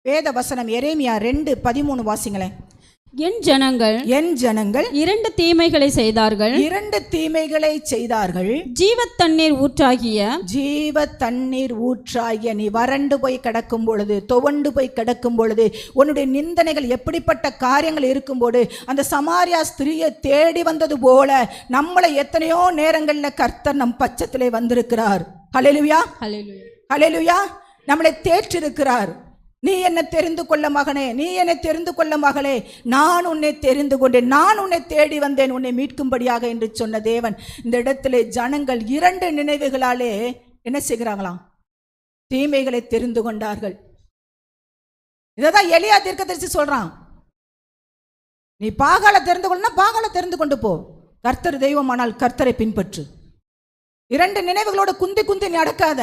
S2: வேத வசனம் எரேமியா 2:13 வாசிங்களேன்.
S3: என் ஜனங்கள் இரண்டு தீமைகளை செய்தார்கள். ஜீவ தண்ணீர் ஊற்றாகிய நீ வறண்டு போய் கிடக்கும் பொழுது, துவண்டு போய் கிடக்கும் பொழுது, உன்னுடைய நிந்தனைகள் எப்படிப்பட்ட காரியங்கள் இருக்கும்போது அந்த சமாரியா ஸ்திரியை தேடி வந்தது போல நம்மளை எத்தனையோ நேரங்களில் கர்த்தர் நம் பட்சத்திலே வந்திருக்கிறார். ஹல்லேலூயா, ஹல்லேலூயா. நம்மளை தேற்றிருக்கிறார். நீ என்னை தெரிந்து கொள்ள மகனே, நீ என்னை தெரிந்து கொள்ள மகளே, நான் உன்னை தெரிந்து கொண்டேன், நான் உன்னை தேடி வந்தேன் உன்னை மீட்கும்படியாக என்று சொன்ன தேவன் இந்த இடத்திலே ஜனங்கள் 2 நினைவுகளாலே என்ன செய்கிறாங்களாம்? தீமைகளை தெரிந்து கொண்டார்கள். இதைதான் எலியா தீர்க்கதரிசி சொல்றான். நீ பாகாலை தெரிந்து கொள்ளனா பாகாலை தெரிந்து கொண்டு போ, கர்த்தர் தெய்வமானால் கர்த்தரை பின்பற்று. 2 நினைவுகளோட குந்தி குந்தி நடக்காத.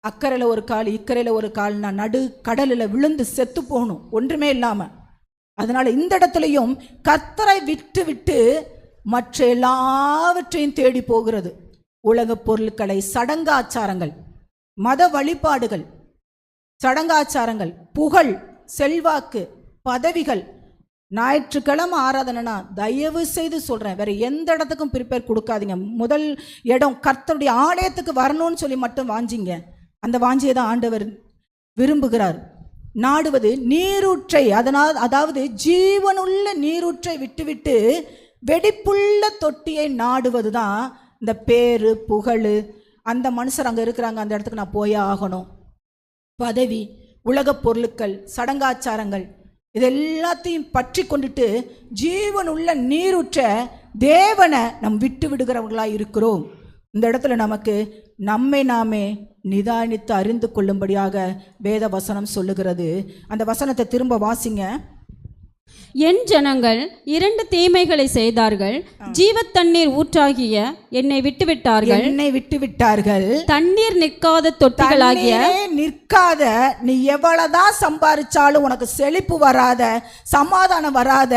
S2: அக்கறையில் ஒரு கால் இக்கரையில் ஒரு கால், நான் நடு கடலில் விழுந்து செத்து போகணும் ஒன்றுமே இல்லாமல். அதனால இந்த இடத்துலையும் கர்த்தரை விட்டு விட்டு மற்ற எல்லாவற்றையும் தேடி போகிறது. உலக பொருட்களை, சடங்காச்சாரங்கள், மத வழிபாடுகள், சடங்காச்சாரங்கள், புகழ், செல்வாக்கு, பதவிகள். ஞாயிற்றுக்கிழமை ஆராதனைனா தயவு செய்து சொல்கிறேன், வேறு எந்த இடத்துக்கும் ப்ரிப்பேர் கொடுக்காதீங்க. முதல் இடம் கர்த்தருடைய ஆலயத்துக்கு வரணும்னு சொல்லி மட்டும் வாஞ்சிங்க. அந்த வாஞ்சியை தான் ஆண்டவர் விரும்புகிறார். நாடுவது நீரூற்றை, அதாவது ஜீவனுள்ள நீரூற்றை விட்டுவிட்டு வெடிப்புள்ள தொட்டியை நாடுவது தான் இந்த பேரு, புகழ். அந்த மனுஷர் அங்கே இருக்கிறாங்க, அந்த இடத்துக்கு நான் போயே ஆகணும். பதவி, உலக பொருட்கள், சடங்காச்சாரங்கள், இது எல்லாத்தையும் பற்றி கொண்டுட்டு ஜீவனுள்ள நீரூற்ற தேவனை நம் விட்டு விடுகிறவர்களாக இருக்கிறோம். இந்த இடத்துல நமக்கு நம்மை நாமே நிதானித்து அறிந்து கொள்ளும்படியாக வேத வசனம் சொல்லுகிறது. அந்த வசனத்தை திரும்ப வாசிங்க.
S3: என் ஜனங்கள் 2 தீமைகளை செய்தார்கள். ஜீவ தண்ணீர் ஊற்றாகிய என்னை விட்டுவிட்டார்கள். தண்ணீர் நிற்காத தொட்டிகளாகிய,
S2: நிற்காத, நீ எவ்வளவுதான் சம்பாதிச்சாலும் உனக்கு செழிப்பு வராத, சமாதானம் வராத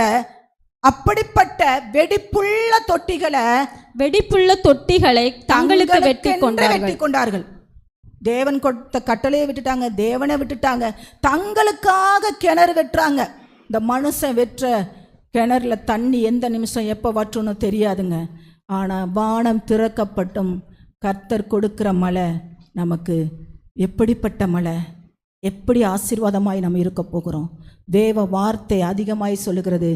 S2: அப்படிப்பட்ட வெடிப்புள்ள தொட்டிகளை தங்களுக்கு வெட்டி கொண்டார்கள். தேவன் கொடுத்த கட்டளையை விட்டுட்டாங்க, தேவனை விட்டுட்டாங்க, தங்களுக்காக கிணறு வெட்டுறாங்க. இந்த மனுஷன் வெற்ற கிணறுல தண்ணி எந்த நிமிஷம் எப்போ வற்றுன்னு தெரியாதுங்க. ஆனால் வானம் திறக்கப்பட்டும் கர்த்தர் கொடுக்கிற மழை நமக்கு எப்படிப்பட்ட மழை, எப்படி ஆசீர்வாதமாய் நம்ம இருக்க போகிறோம். தேவ வார்த்தை அதிகமாய் சொல்லுகிறது,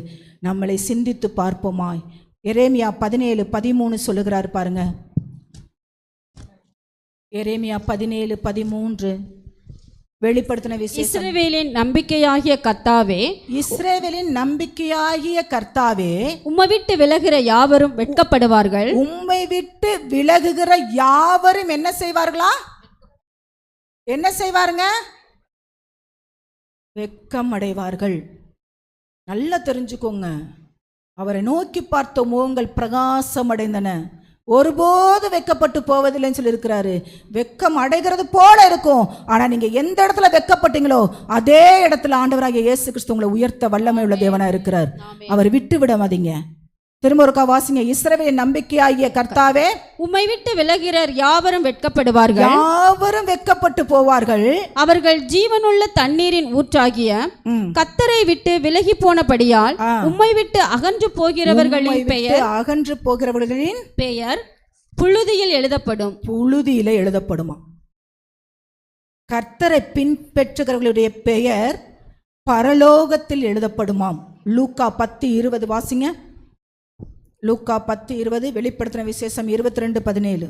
S2: நம்மளை சிந்தித்து பார்ப்போமாய். எரேமியா 17:13 சொல்லுகிறார் பாருங்க. எரேமியா 17:13 வெளிப்படுத்தின விசேஷம்.
S3: இஸ்ரவேலின் நம்பிக்கையாகிய கர்த்தாவே,
S2: இஸ்ரவேலின் நம்பிக்கையாகிய கர்த்தாவே,
S3: உம்மை விட்டு விலகுகிற யாவரும் வெட்கப்படுவார்கள்.
S2: உம்மை விட்டு விலகுகிற யாவரும் என்ன செய்வார்களா? என்ன செய்வாருங்க? வெட்கம் அடைவார்கள். நல்லா தெரிஞ்சுக்கோங்க, அவரை நோக்கி பார்த்த முகங்கள் பிரகாசம் அடைந்தன, ஒருபோது வெட்கப்பட்டு போவதில்லைன்னு சொல்லி இருக்கிறாரு. வெட்கம் அடைகிறது போல இருக்கும், ஆனால் நீங்கள் எந்த இடத்துல வெட்கப்பட்டீங்களோ அதே இடத்துல ஆண்டவராகிய இயேசு கிறிஸ்து உங்களை உயர்த்த வல்லமை உள்ள தேவனாக இருக்கிறார். அவர் விட்டு விட மாதீங்க. திரும்ப ஒருக்கா வாசிங்க. இஸ்ரவேலின் நம்பிக்கையாகிய கர்த்தாவே,
S3: உம்மை விட்டு விலகிறார் யாவரும் வெட்கப்படுவார்கள்.
S2: யாவரும் வெட்கப்பட்டு போவார்கள்.
S3: அவர்கள் ஜீவனுள்ள தண்ணீரின் ஊற்றாகிய கர்த்தரை விட்டு விலகி போனபடியால் உம்மை விட்டு அகன்று போகிறவர்களின் பெயர் புழுதியில் எழுதப்படும்.
S2: புழுதியில எழுதப்படுமா? கர்த்தரை பின்பற்றுகிறவர்களுடைய பெயர் பரலோகத்தில் எழுதப்படுமாம். லூக்கா 10:20 வாசிங்க. லூக்கா 10:20, வெளிப்படுத்தின விசேஷம் 22:17.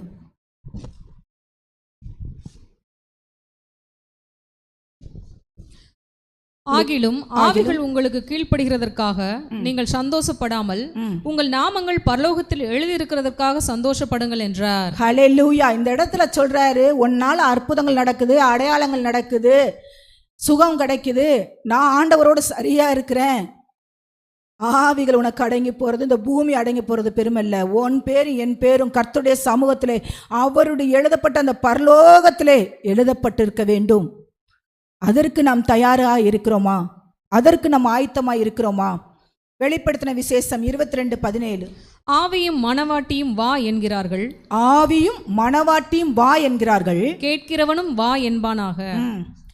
S4: ஆகிலும் ஆவிகள் உங்களுக்கு கீழ்ப்படுகிறதற்காக நீங்கள் சந்தோஷப்படாமல் உங்கள் நாமங்கள் பரலோகத்தில் எழுதியிருக்கிறதற்காக சந்தோஷப்படுங்கள் என்றார்.
S2: ஹல்லேலூயா. இந்த இடத்துல சொல்றாரு, உன்னால அற்புதங்கள் நடக்குது, அடையாளங்கள் நடக்குது, சுகம் கிடைக்குது, நான் ஆண்டவரோடு சரியா இருக்கிறேன். ஆவிகள் உனக்கு அடங்கி போகிறது, இந்த பூமி அடங்கி போகிறது பெருமல்ல. உன் பேரும் என் பேரும் கர்த்தருடைய சமூகத்திலே, அவருடைய எழுதப்பட்ட அந்த பரலோகத்திலே எழுதப்பட்டிருக்க வேண்டும். அதற்கு நாம் தயாராக இருக்கிறோமா? அதற்கு நாம் ஆயத்தமாக இருக்கிறோமா? வெளிப்படுத்தின விசேஷம் 22:17.
S4: ஆவியும் மணவாட்டியும் வா என்கிறார்கள்.
S2: ஆவியும் மணவாட்டியும் வா என்கிறார்கள்.
S4: கேட்கிறவனும் வா என்பானாக.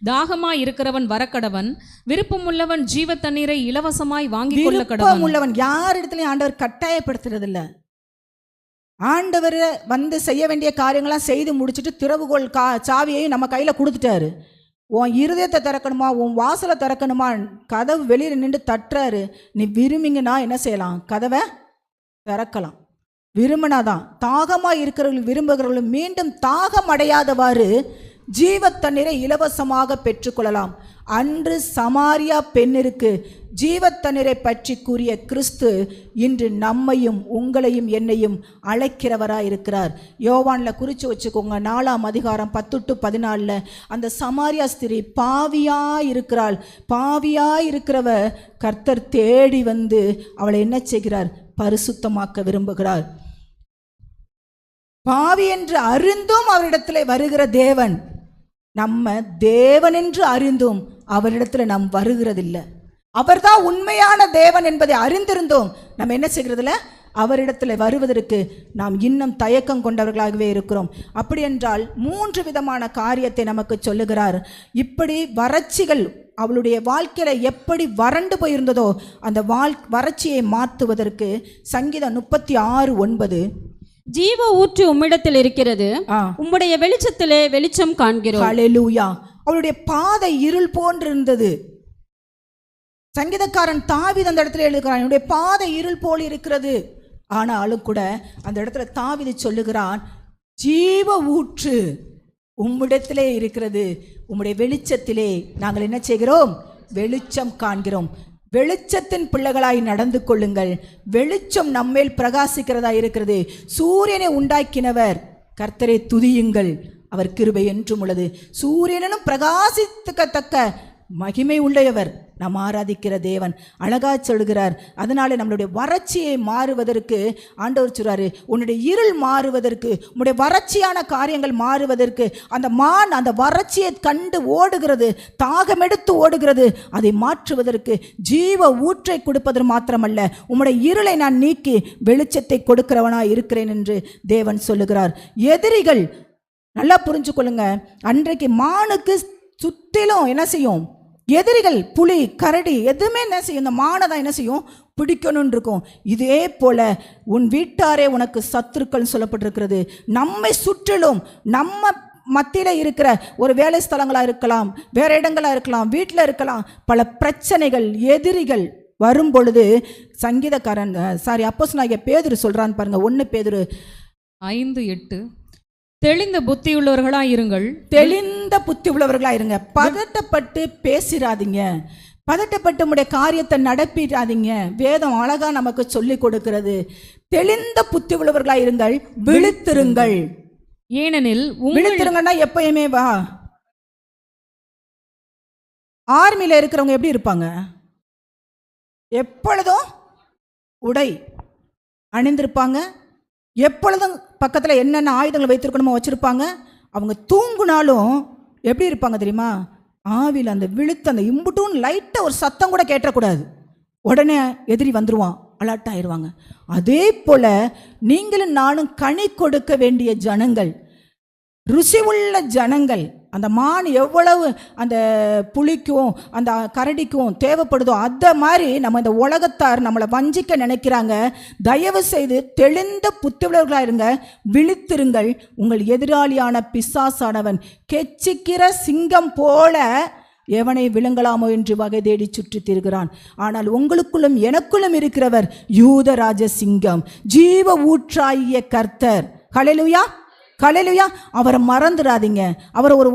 S4: தாகமாய் இருக்கிறவன் வரக்கடவன், விருப்பமுள்ளவன் ஜீவ தண்ணீரை இலவசமாய் வாங்கி கொள்ள கடவன்.
S2: விருப்பமுள்ளவன், யார் இடத்துலையும் ஆண்டவர் கட்டாயப்படுத்துறது இல்லை. ஆண்டவர் வந்து செய்ய வேண்டிய காரியங்களாம் செய்து முடிச்சுட்டு திறவுகோல் சாவியையும் நம்ம கையில் கொடுத்துட்டாரு. உன் இருதயத்தை திறக்கணுமா, உன் வாசலை திறக்கணுமா, கதவு வெளியில் நின்று தட்டுறாரு. நீ விரும்பிங்கன்னா என்ன செய்யலாம்? கதவை திறக்கலாம். விரும்பினாதான். தாகமாக இருக்கிறவர்கள் விரும்புகிறவர்கள் மீண்டும் தாகம் அடையாதவாறு ஜீவ தண்ணீரை இலவசமாக பெற்றுக்கொள்ளலாம். அன்று சமாரியா பெண்ணிற்கு ஜீவ தண்ணீரை பற்றி கூறிய கிறிஸ்து இன்று நம்மையும் உங்களையும் என்னையும் அழைக்கிறவராக இருக்கிறார். யோவானில் குறித்து வச்சுக்கோங்க, 4ஆம் அதிகாரம் 10-14. அந்த சமாரியா ஸ்திரீ பாவியாக இருக்கிறாள். பாவியாக இருக்கிறவ கர்த்தர் தேடி வந்து அவளை என்ன செய்கிறார்? பரிசுத்தமாக்க விரும்புகிறார். பாவி என்று அறிந்தும் அவரிடத்தில் வருகிற தேவன் நம்ம தேவனென்று அறிந்தும் அவரிடத்துல நாம் வருகிறதில்லை. அவர்தான் உண்மையான தேவன் என்பதை அறிந்திருந்தோம் நம்ம என்ன செய்கிறதில்ல, அவரிடத்தில் வருவதற்கு நாம் இன்னும் தயக்கம் கொண்டவர்களாகவே இருக்கிறோம். அப்படி என்றால் 3 விதமான காரியத்தை நமக்கு சொல்லுகிறார். இப்படி வறட்சிகள் அவளுடைய வாழ்க்கையில எப்படி வறண்டு போயிருந்ததோ அந்த வறட்சியை மாற்றுவதற்கு சங்கீதம் 36:9,
S3: ஜீவ ஊற்று உம்மிடத்தில் இருக்கிறது, உம்முடைய வெளிச்சத்திலே வெளிச்சம் காண்கிறோம்.
S2: ஹல்லேலூயா. அவளுடைய பாதை இருள் போன்றிருந்தது. சங்கீதக்காரன் தாவீது அந்த இடத்துல எழுதுகிறான், என்னுடைய பாதை இருள் போல் இருக்கிறது. ஆனாலும் கூட அந்த இடத்துல தாவீது சொல்லுகிறான், ஜீவ ஊற்று உம்மிடத்திலே இருக்கிறது, உம்முடைய வெளிச்சத்திலே நாங்கள் என்ன செய்கிறோம், வெளிச்சம் காண்கிறோம். வெளிச்சத்தின் பிள்ளைகளாய் நடந்து கொள்ளுங்கள். வெளிச்சம் நம்மேல் பிரகாசிக்கிறதா இருக்கிறது. சூரியனை உண்டாக்கினவர் கர்த்தரை துதியுங்கள், அவர் கிருபை என்றும் உள்ளது. சூரியனும் பிரகாசிக்கத்தக்க மகிமை உள்ளவர் நாம் ஆராதிக்கிற தேவன். அழகா சொல்கிறார். அதனால நம்மளுடைய வறட்சியை மாறுவதற்கு ஆண்டவர் சொல்றாரு, உன்னுடைய இருள் மாறுவதற்கு, உன்னுடைய வறட்சியான காரியங்கள் மாறுவதற்கு, அந்த மான் அந்த வறட்சியை கண்டு ஓடுகிறது, தாகமெடுத்து ஓடுகிறது. அதை மாற்றுவதற்கு ஜீவ ஊற்றை கொடுப்பது மாத்திரமல்ல, உம்முடைய இருளை நான் நீக்கி வெளிச்சத்தை கொடுக்கிறவனாய் இருக்கிறேன் என்று தேவன் சொல்லுகிறார். எதிரிகள் நல்லா புரிஞ்சு கொள்ளுங்க. அன்றைக்கு மானுக்கு சுற்றிலும் என்ன செய்யும், எதிரிகள் புலி கரடி எதுவுமே என்ன செய்யும், இந்த மானை தான் என்ன செய்யும், பிடிக்கணும்னு இருக்கும். இதே போல உன் வீட்டாரே உனக்கு சத்துருக்கள் சொல்லப்பட்டிருக்கிறது. நம்மை சுற்றிலும் நம்ம மத்தியில் இருக்கிற ஒரு வேலை ஸ்தலங்களாக இருக்கலாம், வேற இடங்களாக இருக்கலாம், வீட்டில் இருக்கலாம், பல பிரச்சனைகள் எதிரிகள் வரும் பொழுது சங்கீதக்காரன் அப்போஸ்தலனாகிய பேதுரு சொல்றான்னு பாருங்க. 1 பேதுரு
S4: 5:8, தெளிந்த புத்தி உள்ளவர்களாக இருங்கள்.
S2: தெளிந்த புத்தி உள்ளவர்களாக இருங்க. பதட்டப்பட்டு பேசிடாதீங்க, பதட்டப்பட்டு உடைய காரியத்தை நடப்பிடாதீங்க. வேதம் அழகா நமக்கு சொல்லி கொடுக்கிறது. தெளிந்த புத்தி உள்ளவர்களாக இருங்கள், விழித்திருங்கள்.
S4: ஏனெனில்
S2: விழித்திருங்கன்னா எப்பயுமே வா. ஆர்மியில இருக்கிறவங்க எப்படி இருப்பாங்க, எப்பொழுதும் உடை அணிந்திருப்பாங்க, எப்பொழுதும் பக்கத்தில் என்னென்ன ஆயுதங்கள் வைத்திருக்கணுமோ வச்சுருப்பாங்க. அவங்க தூங்குனாலும் எப்படி இருப்பாங்க தெரியுமா, ஆவியில் அந்த விழுத்து அந்த இம்புட்டும் லைட்டாக ஒரு சத்தம் கூட கேட்டக்கூடாது, உடனே எதிரி வந்துடுவான், அலர்ட் ஆயிடுவாங்க. அதே போல் நீங்களும் நானும் கனி கொடுக்க வேண்டிய ஜனங்கள், ருசி உள்ள ஜனங்கள். அந்த மான் எவ்வளவு அந்த புலிக்கும் அந்த கரடிக்கும் தேவைப்படுதோ அதை மாதிரி நம்ம இந்த உலகத்தார் நம்மளை வஞ்சிக்க நினைக்கிறாங்க. தயவு செய்து தெளிந்த புத்தியுள்ளவர்களாக இருங்க, விழித்திருங்கள். உங்கள் எதிராளியான பிசாசானவன் கெச்சிக்கிற சிங்கம் போல எவனை விழுங்கலாமோ என்று வகை தேடி சுற்றி திரிகிறான். ஆனால் உங்களுக்குள்ளும் எனக்குள்ளும் இருக்கிறவர் யூதராஜ சிங்கம், ஜீவ ஊற்றாகிய கர்த்தர். ஹல்லேலூயா, ஹல்லேலூயா. அவரை மறந்துடாதீங்க. அவரை ஒரு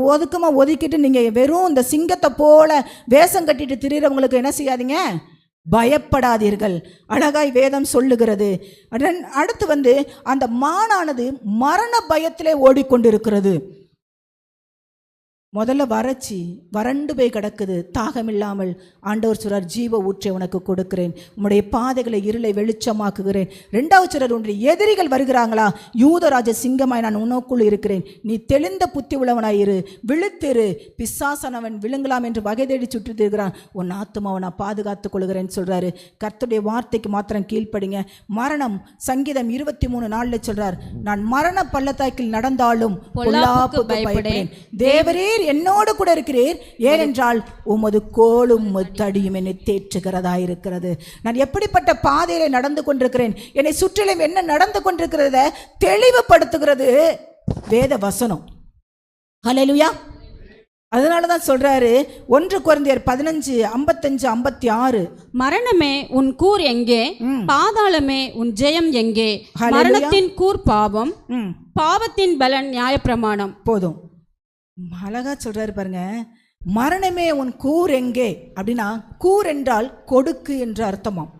S2: ஒதுக்கிட்டு நீங்கள் வெறும் இந்த சிங்கத்தை போல வேஷம் கட்டிட்டு திரிகிறவங்களுக்கு என்ன செய்யாதீங்க, பயப்படாதீர்கள். அழகாய் வேதம் சொல்லுகிறது. அடுத்து அந்த மானானது மரண பயத்திலே ஓடிக்கொண்டிருக்கிறது. முதல்ல வறட்சி, வறண்டு போய் கிடக்குது, தாகமில்லாமல். ஆண்டவர் சொல்றார், ஜீவ ஊற்றை உனக்கு கொடுக்கிறேன், உன்னுடைய பாதைகளை இருளை வெளிச்சமாக்குகிறேன். 2வது சொல்றார், உன்னுடைய எதிரிகள் வருகிறாங்களா, யூதராஜ சிங்கமாய் நான் உனக்குள் இருக்கிறேன், நீ தெளிந்த புத்தி உள்ளவனாயிரு, விழுத்திரு, பிசாசனவன் விழுங்கலாம் என்று வகை தேடி சுற்றி இருக்கிறான், உன் ஆத்துமாவை நான் பாதுகாத்துக் கொள்கிறேன்னு சொல்றாரு. கர்த்தருடைய வார்த்தைக்கு மாத்திரம் கீழ்ப்படிங்க. மரணம் சங்கீதம் 23:4 சொல்றார், நான் மரண பள்ளத்தாக்கில் நடந்தாலும் பொல்லாப்புக்கு பயப்படேன், தேவரீர் என்னோடு கூட இருக்கிறீர், ஏனென்றால் உமது கோலும் தடியும் என்னை தேற்றுகிறதா இருக்கிறது. நான் எப்படிப்பட்ட பாதையில நடந்து கொண்டிருக்கிறேன், என்னை சுற்றிலும் என்ன நடந்து கொண்டிருக்கிறத தெளிவுபடுத்துகிறது வேத வசனம். ஹல்லேலூயா. அதனாலதான் சொல்றாரு 1 கொரிந்தியர் 15:55-56,
S3: மரணமே உன் கூர் எங்கே, பாதாளமே உன் ஜெயம் எங்கே, மரணத்தின் கூர் பாவம், பாவத்தின் பலன் நியாயப்பிரமாணம்.
S2: போதும், அழகா சொல்றாரு பாருங்க. மரணமே உன் கூர் எங்கே அப்படின்னா, கூர் என்றால் கொடுக்கு என்று அர்த்தமாம்.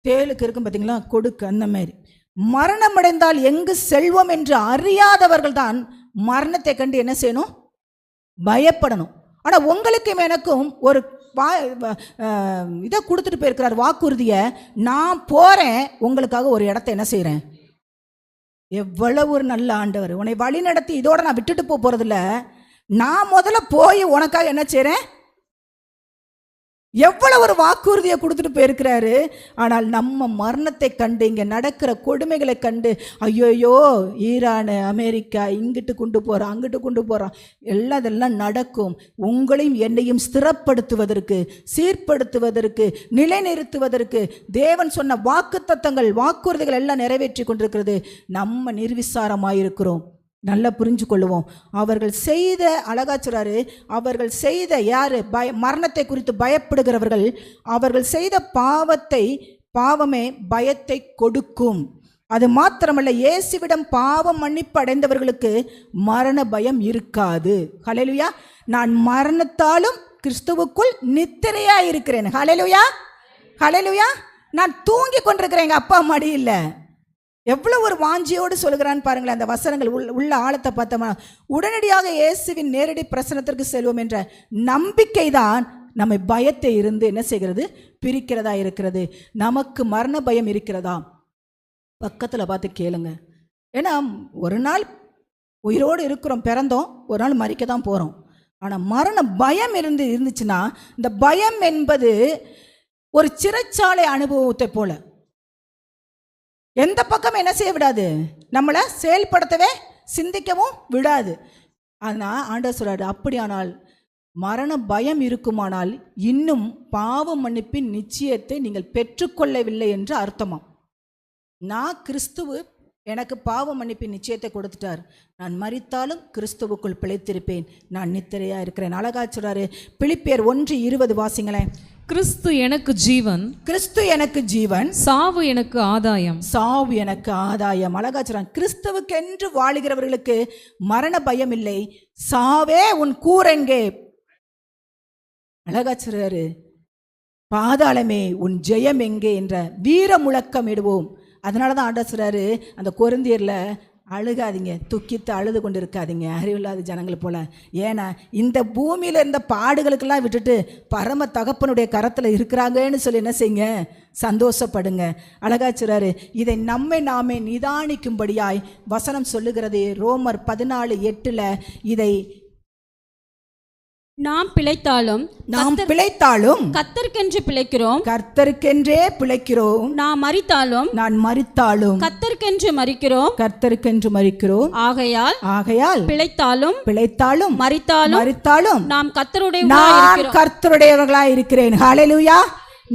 S2: தேளுக்கு இருக்கும் பார்த்தீங்களா, கொடுக்கு, அந்த மாதிரி. மரணம் அடைந்தால் எங்கு செல்வோம் என்று அறியாதவர்கள் தான் மரணத்தை கண்டு என்ன செய்யணும், பயப்படணும். ஆனால் உங்களுக்கும் எனக்கும் ஒரு இதை கொடுத்துட்டு போயிருக்கிறார், வாக்குறுதியை. நான் போகிறேன், உங்களுக்காக ஒரு இடத்த என்ன செய்கிறேன். எவ்வளவு ஒரு நல்ல ஆண்டவர், உன்னை வழி நடத்தி இதோட நான் விட்டுட்டு போகிறதில்ல, நான் முதல்ல போய் உனக்காக என்ன செய்கிறேன். எவ்வளவு ஒரு வாக்குறுதியை கொடுத்துட்டு போயிருக்கிறாரு. ஆனால் நம்ம மரணத்தை கண்டு, இங்கே நடக்கிற கொடுமைகளை கண்டு, ஐயோயோ ஈரான் அமெரிக்கா இங்கிட்டு கொண்டு போகிறான் அங்கிட்டு கொண்டு போகிறான், இதெல்லாம் நடக்கும். உங்களையும் என்னையும் ஸ்திரப்படுத்துவதற்கு, சீர்படுத்துவதற்கு, நிலைநிறுத்துவதற்கு தேவன் சொன்ன வாக்குத்தத்தங்கள், வாக்குறுதிகள் எல்லாம் நிறைவேற்றி கொண்டிருக்கிறது. நம்ம நிர்விசாரமாயிருக்கிறோம். நல்லா புரிஞ்சு கொள்ளுவோம். அவர்கள் செய்த, அழகா சொல்றாரு, அவர்கள் செய்த யாரு மரணத்தை குறித்து பயப்படுகிறவர்கள், அவர்கள் செய்த பாவமே பயத்தை கொடுக்கும். அது மாத்திரமல்ல, இயேசுவிடம் பாவம் மன்னிப்பு அடைந்தவர்களுக்கு மரண பயம் இருக்காது. ஹல்லேலூயா. நான் மரணத்தாலும் கிறிஸ்துவுக்குள் நித்திரையா இருக்கிறேன். ஹல்லேலூயா, ஹல்லேலூயா. நான் தூங்கி கொண்டிருக்கிறேன், எங்கள் அப்பா மடி இல்லை. எவ்வளோ ஒரு வாஞ்சியோடு சொல்கிறான்னு பாருங்களேன். அந்த வசனங்கள் உள்ள ஆழத்தை பார்த்தோம்னா, உடனடியாக இயேசுவின் நேரடி பிரசனத்திற்கு செல்வோம் என்ற நம்பிக்கை தான் நம்மை பயத்தை இருந்து என்ன செய்கிறது, பிரிக்கிறதா இருக்கிறது. நமக்கு மரண பயம் இருக்கிறதா? பக்கத்தில் பார்த்து கேளுங்க. ஏன்னா ஒரு நாள் உயிரோடு இருக்கிறோம், பிறந்தோம், ஒரு நாள் மறிக்க தான் போகிறோம். ஆனால் மரண பயம் இருந்துச்சுன்னா, இந்த பயம் என்பது ஒரு சிறைச்சாலை அனுபவத்தை போல எந்த பக்கம் என்ன செய்ய விடாது, நம்மளை செயல்படுத்தவே சிந்திக்கவும் விடாது. ஆனால் ஆண்டவர் சொல்றாரு, அப்படியானால் மரண பயம் இருக்குமானால் இன்னும் பாவ மன்னிப்பின் நிச்சயத்தை நீங்கள் பெற்றுக்கொள்ளவில்லை என்று அர்த்தமாம். நான் கிறிஸ்துவு எனக்கு பாவ மன்னிப்பின் நிச்சயத்தை கொடுத்துட்டார், நான் மரித்தாலும் கிறிஸ்துவுக்குள் பிழைத்திருப்பேன், நான் நித்திரையா இருக்கிறேன். அழகா சொல்றாரு. பிலிப்பியர் 1:20 வாசிங்களேன்.
S4: கிறிஸ்து எனக்கு ஜீவன்,
S2: கிறிஸ்து எனக்கு ஜீவன்,
S4: சாவு எனக்கு ஆதாயம்,
S2: சாவு எனக்கு ஆதாயம். அழகா சொல்றான். கிறிஸ்துவுக்கென்று வாழுகிறவர்களுக்கு மரண பயம் இல்லை, சாவே உன் கூரெங்கே. அழகா சொல்றாரு. பாதாளமே உன் ஜெயம் எங்கே என்ற வீர முழக்கம் இடுவோம். அதனால தான் ஆண்டவர் சொல்றாரு அந்த கொரிந்தியரில், அழுகாதீங்க, துக்கித்து அழுது கொண்டு இருக்காதீங்க அறிவில்லாத ஜனங்களை போல. ஏன்னா இந்த பூமியில் இருந்த பாடுகளுக்கெல்லாம் விட்டுட்டு பரம தகப்பனுடைய கரத்தில் இருக்கிறாங்கன்னு சொல்லி என்ன செய்யுங்க, சந்தோஷப்படுங்க. அழகா சொல்றாரு. இதை நாமே நிதானிக்கும்படியாய் வசனம் சொல்லுகிறது. ரோமர் 14:8 இதை,
S3: நாம் பிழைத்தாலும் கர்த்தருக்கென்று பிழைக்கிறோம்,
S2: கர்த்தருக்கென்றே பிழைக்கிறோம்.
S3: நான் மரித்தாலும் கர்த்தருக்கென்று மரிக்கிறோம். ஆகையால் பிழைத்தாலும் மரித்தாலும் நாம்
S2: கர்த்தருடையவர்களாய் இருக்கிறேன். ஹல்லேலூயா.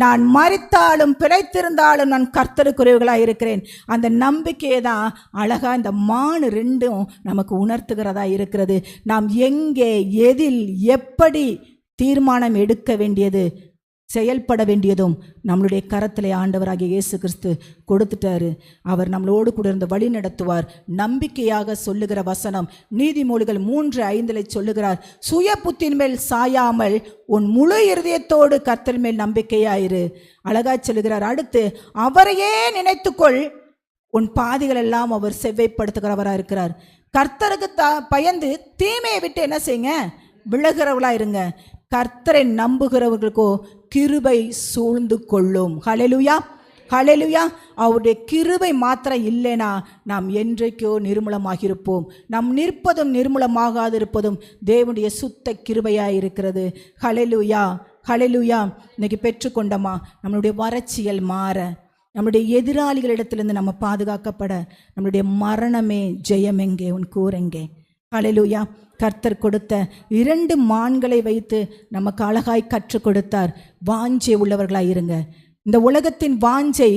S2: நான் மரித்தாலும் பிழைத்திருந்தாலும் நான் கர்த்தருக்குரியவர்களாக இருக்கிறேன். அந்த நம்பிக்கையை தான் அழகா இந்த மான் ரெண்டும் நமக்கு உணர்த்துகிறதா இருக்கிறது. நாம் எங்கே, எதில், எப்படி தீர்மானம் எடுக்க வேண்டியது, செயல்பட வேண்டியதும் நம்மளுடைய கரத்திலே ஆண்டவராகிய இயேசு கிறிஸ்து கொடுத்துட்டாரு. அவர் நம்மளோடு கூட இருந்து வழி நடத்துவார். நம்பிக்கையாக சொல்லுகிற வசனம் நீதிமொழிகள் 3:5 சொல்லுகிறார். சுய புத்தின் மேல் சாயாமல் உன் முழு இருதயத்தோடு கர்த்தர் மேல் நம்பிக்கையாயிரு. அழகா சொல்லுகிறார். அடுத்து, அவரையே நினைத்துக்கொள், உன் பாதைகள் எல்லாம் அவர் செவ்வைப்படுத்துகிறவராக இருக்கிறார். கர்த்தருக்கு பயந்து தீமையை விட்டு என்ன செய்யுங்க, விலகிறவர்களா இருங்க. கர்த்தரை நம்புகிறவர்களுக்கோ கிருபை சூழ்ந்து கொள்ளும். ஹல்லேலூயா, ஹல்லேலூயா. அவருடைய கிருபை மாத்திரம் இல்லைனா நாம் என்றைக்கோ நிர்மூலமாகியிருப்போம். நாம் நிற்பதும் நிர்மூலமாகாது இருப்பதும் தேவனுடைய சுத்த கிருபையாக இருக்கிறது. ஹல்லேலூயா, ஹல்லேலூயா. இன்னைக்கு பெற்றுக்கொண்டோமா, நம்மளுடைய வறட்சிகள் மாற, நம்முடைய எதிராளிகளிடத்திலிருந்து நம்ம பாதுகாக்கப்பட, நம்மளுடைய மரணமே ஜெயம் எங்கே, உன் கூரெங்கே. ஹல்லேலூயா. கர்த்தர் கொடுத்த 2 மான்களை வைத்து நமக்கு அழகாய் கற்றுக் கொடுத்தார். வாஞ்சை உள்ளவர்களாய் இருங்க. இந்த உலகத்தின் வாஞ்சை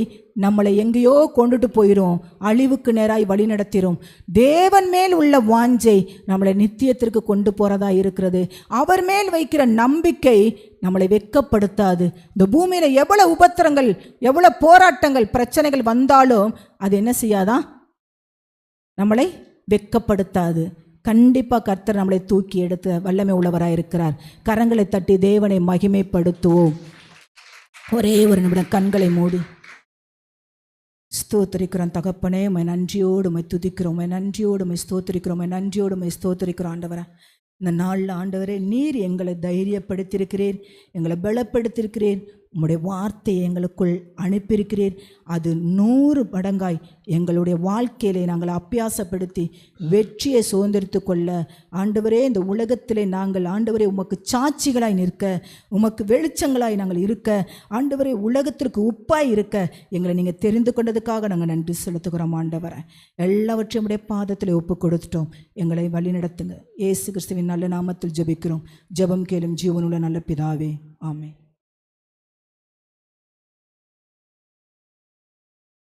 S2: நம்மளை எங்கேயோ கொண்டுட்டு போயிடும், அழிவுக்கு நேராய் வழி நடத்திடும். தேவன் மேல் உள்ள வாஞ்சை நம்மளை நித்தியத்திற்கு கொண்டு போகிறதா இருக்கிறது. அவர் மேல் வைக்கிற நம்பிக்கை நம்மளை வெட்கப்படுத்தாது. இந்த பூமியில் எவ்வளோ உபத்திரங்கள், எவ்வளோ போராட்டங்கள், பிரச்சனைகள் வந்தாலும் அது என்ன செய்யாதான், நம்மளை வெட்கப்படுத்தாது. கண்டிப்பாக கர்த்தர் நம்மளை தூக்கி எடுத்து வல்லமை உள்ளவராக இருக்கிறார். கரங்களை தட்டி தேவனை மகிமைப்படுத்துவோம். ஒரே ஒரு நிமிடம் கண்களை மூடி ஸ்தோத்திரிக்கிறோம். தகப்பனே, உம்மை நன்றியோடு உம்மை துதிக்கிறோம், உம்மை நன்றியோடு உம்மை ஸ்தோத்திரிக்கிறோம், உம்மை நன்றியோடு உம்மை ஸ்தோத்திரிக்கிறோம். ஆண்டவரே, இந்த நாளில் ஆண்டவரே, நீர் எங்களை தைரியப்படுத்தியிருக்கிறீர், எங்களை பலப்படுத்தியிருக்கிறீர். உம்முடைய வார்த்தையை எங்களுக்குள் அனுப்பியிருக்கிறீர். அது 100 மடங்காய் எங்களுடைய வாழ்க்கையிலே நாங்கள் அபியாசப்படுத்தி வெற்றியை சுதந்திரித்து கொள்ள ஆண்டவரே, இந்த உலகத்திலே நாங்கள் ஆண்டவரே உமக்கு சாட்சிகளாய் நிற்க, உமக்கு வெளிச்சங்களாய் நாங்கள் இருக்க, ஆண்டவரே உலகத்திற்கு உப்பாய் இருக்க எங்களை நீங்கள் தெரிந்து கொண்டதுக்காக நாங்கள் நன்றி செலுத்துகிறோம். ஆண்டவரை எல்லாவற்றையும் உடைய பாதத்தில் ஒப்பு கொடுத்துட்டோம். எங்களை வழி நடத்துங்க. இயேசு கிறிஸ்துவின் நல்ல நாமத்தில் ஜெபிக்கிறோம். ஜெபம் கேளும் ஜீவனுள்ள நல்ல பிதாவே, ஆமென்.